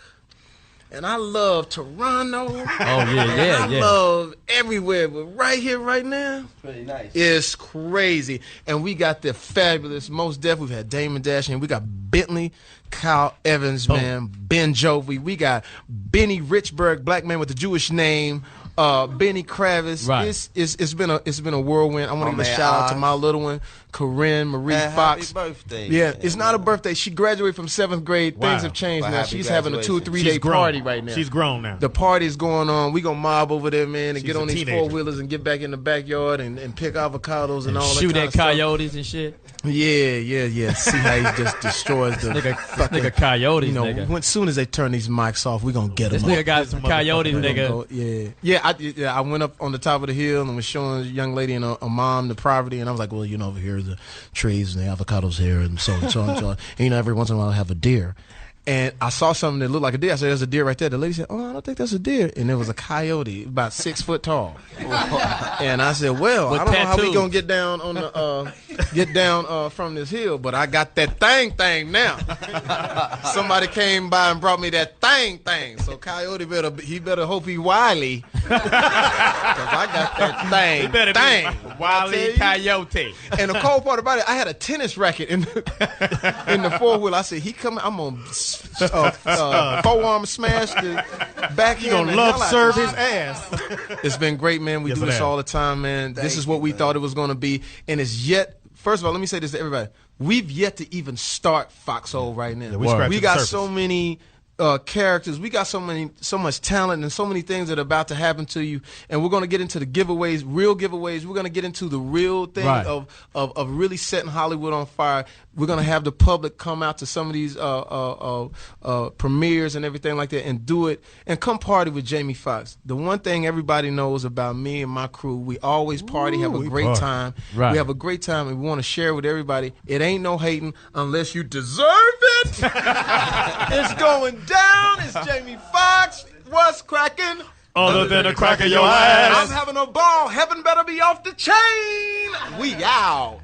And I love Toronto. I love everywhere. But right here, right now, Pretty nice. it's crazy. And we got the fabulous Mos Def. We've had Damon Dash, and we got Bentley, Kyle Evans, man, Ben Jovi. We got Benny Richburg, black man with a Jewish name. Benny Kravis. Right. It's been a whirlwind. I want to give a shout out to my little one, Corinne Marie Fox. Happy birthday. Yeah, it's not a birthday. She graduated from 7th grade. Wow. Things have changed Well, now. happy She's having a 2 or 3 day She's grown. party right now. She's grown now. The party's going on. We gonna mob over there, man, and She's get a on these teenager. 4-wheelers and get back in the backyard and pick avocados and all that Shoot kind at of stuff. coyotes and shit. Yeah. See how he just destroys the Nigga coyotes, nigga. As soon as they turn these mics off, we gonna get them. This nigga got some coyotes, nigga. I went up on the top of the hill and was showing a young lady and a mom the property, and I was like, well, over here are the trees and the avocados here, and so on and so on. And every once in a while I have a deer. And I saw something that looked like a deer. I said, "There's a deer right there." The lady said, "Oh, I don't think that's a deer." And it was a coyote, about 6 foot tall. And I said, "Well, I don't know how we gonna get down on the from this hill, but I got that thing now." Somebody came by and brought me that thing. So coyote better hope he wily, because I got that thing. He better be wily coyote. And the cold part about it, I had a tennis racket in the four-wheel. I said, "He coming, I'm gonna forearm smash the back end." You gonna love serve his ass. It's been great, man. We do this all the time, man. This is what we thought it was going to be, and it's yet. First of all, let me say this to everybody: we've yet to even start Foxxhole right now. We got so many characters. We got so much talent and so many things that are about to happen to you. And we're going to get into the giveaways, real giveaways. We're going to get into the real thing of really setting Hollywood on fire. We're going to have the public come out to some of these premieres and everything like that and do it and come party with Jamie Foxx. The one thing everybody knows about me and my crew, we always party, have a great time. Right. We have a great time and we want to share with everybody. It ain't no hating unless you deserve it. It's going down. It's Jamie Foxx. What's cracking? Other than a crack of your ass. I'm having a ball. Heaven better be off the chain. We out.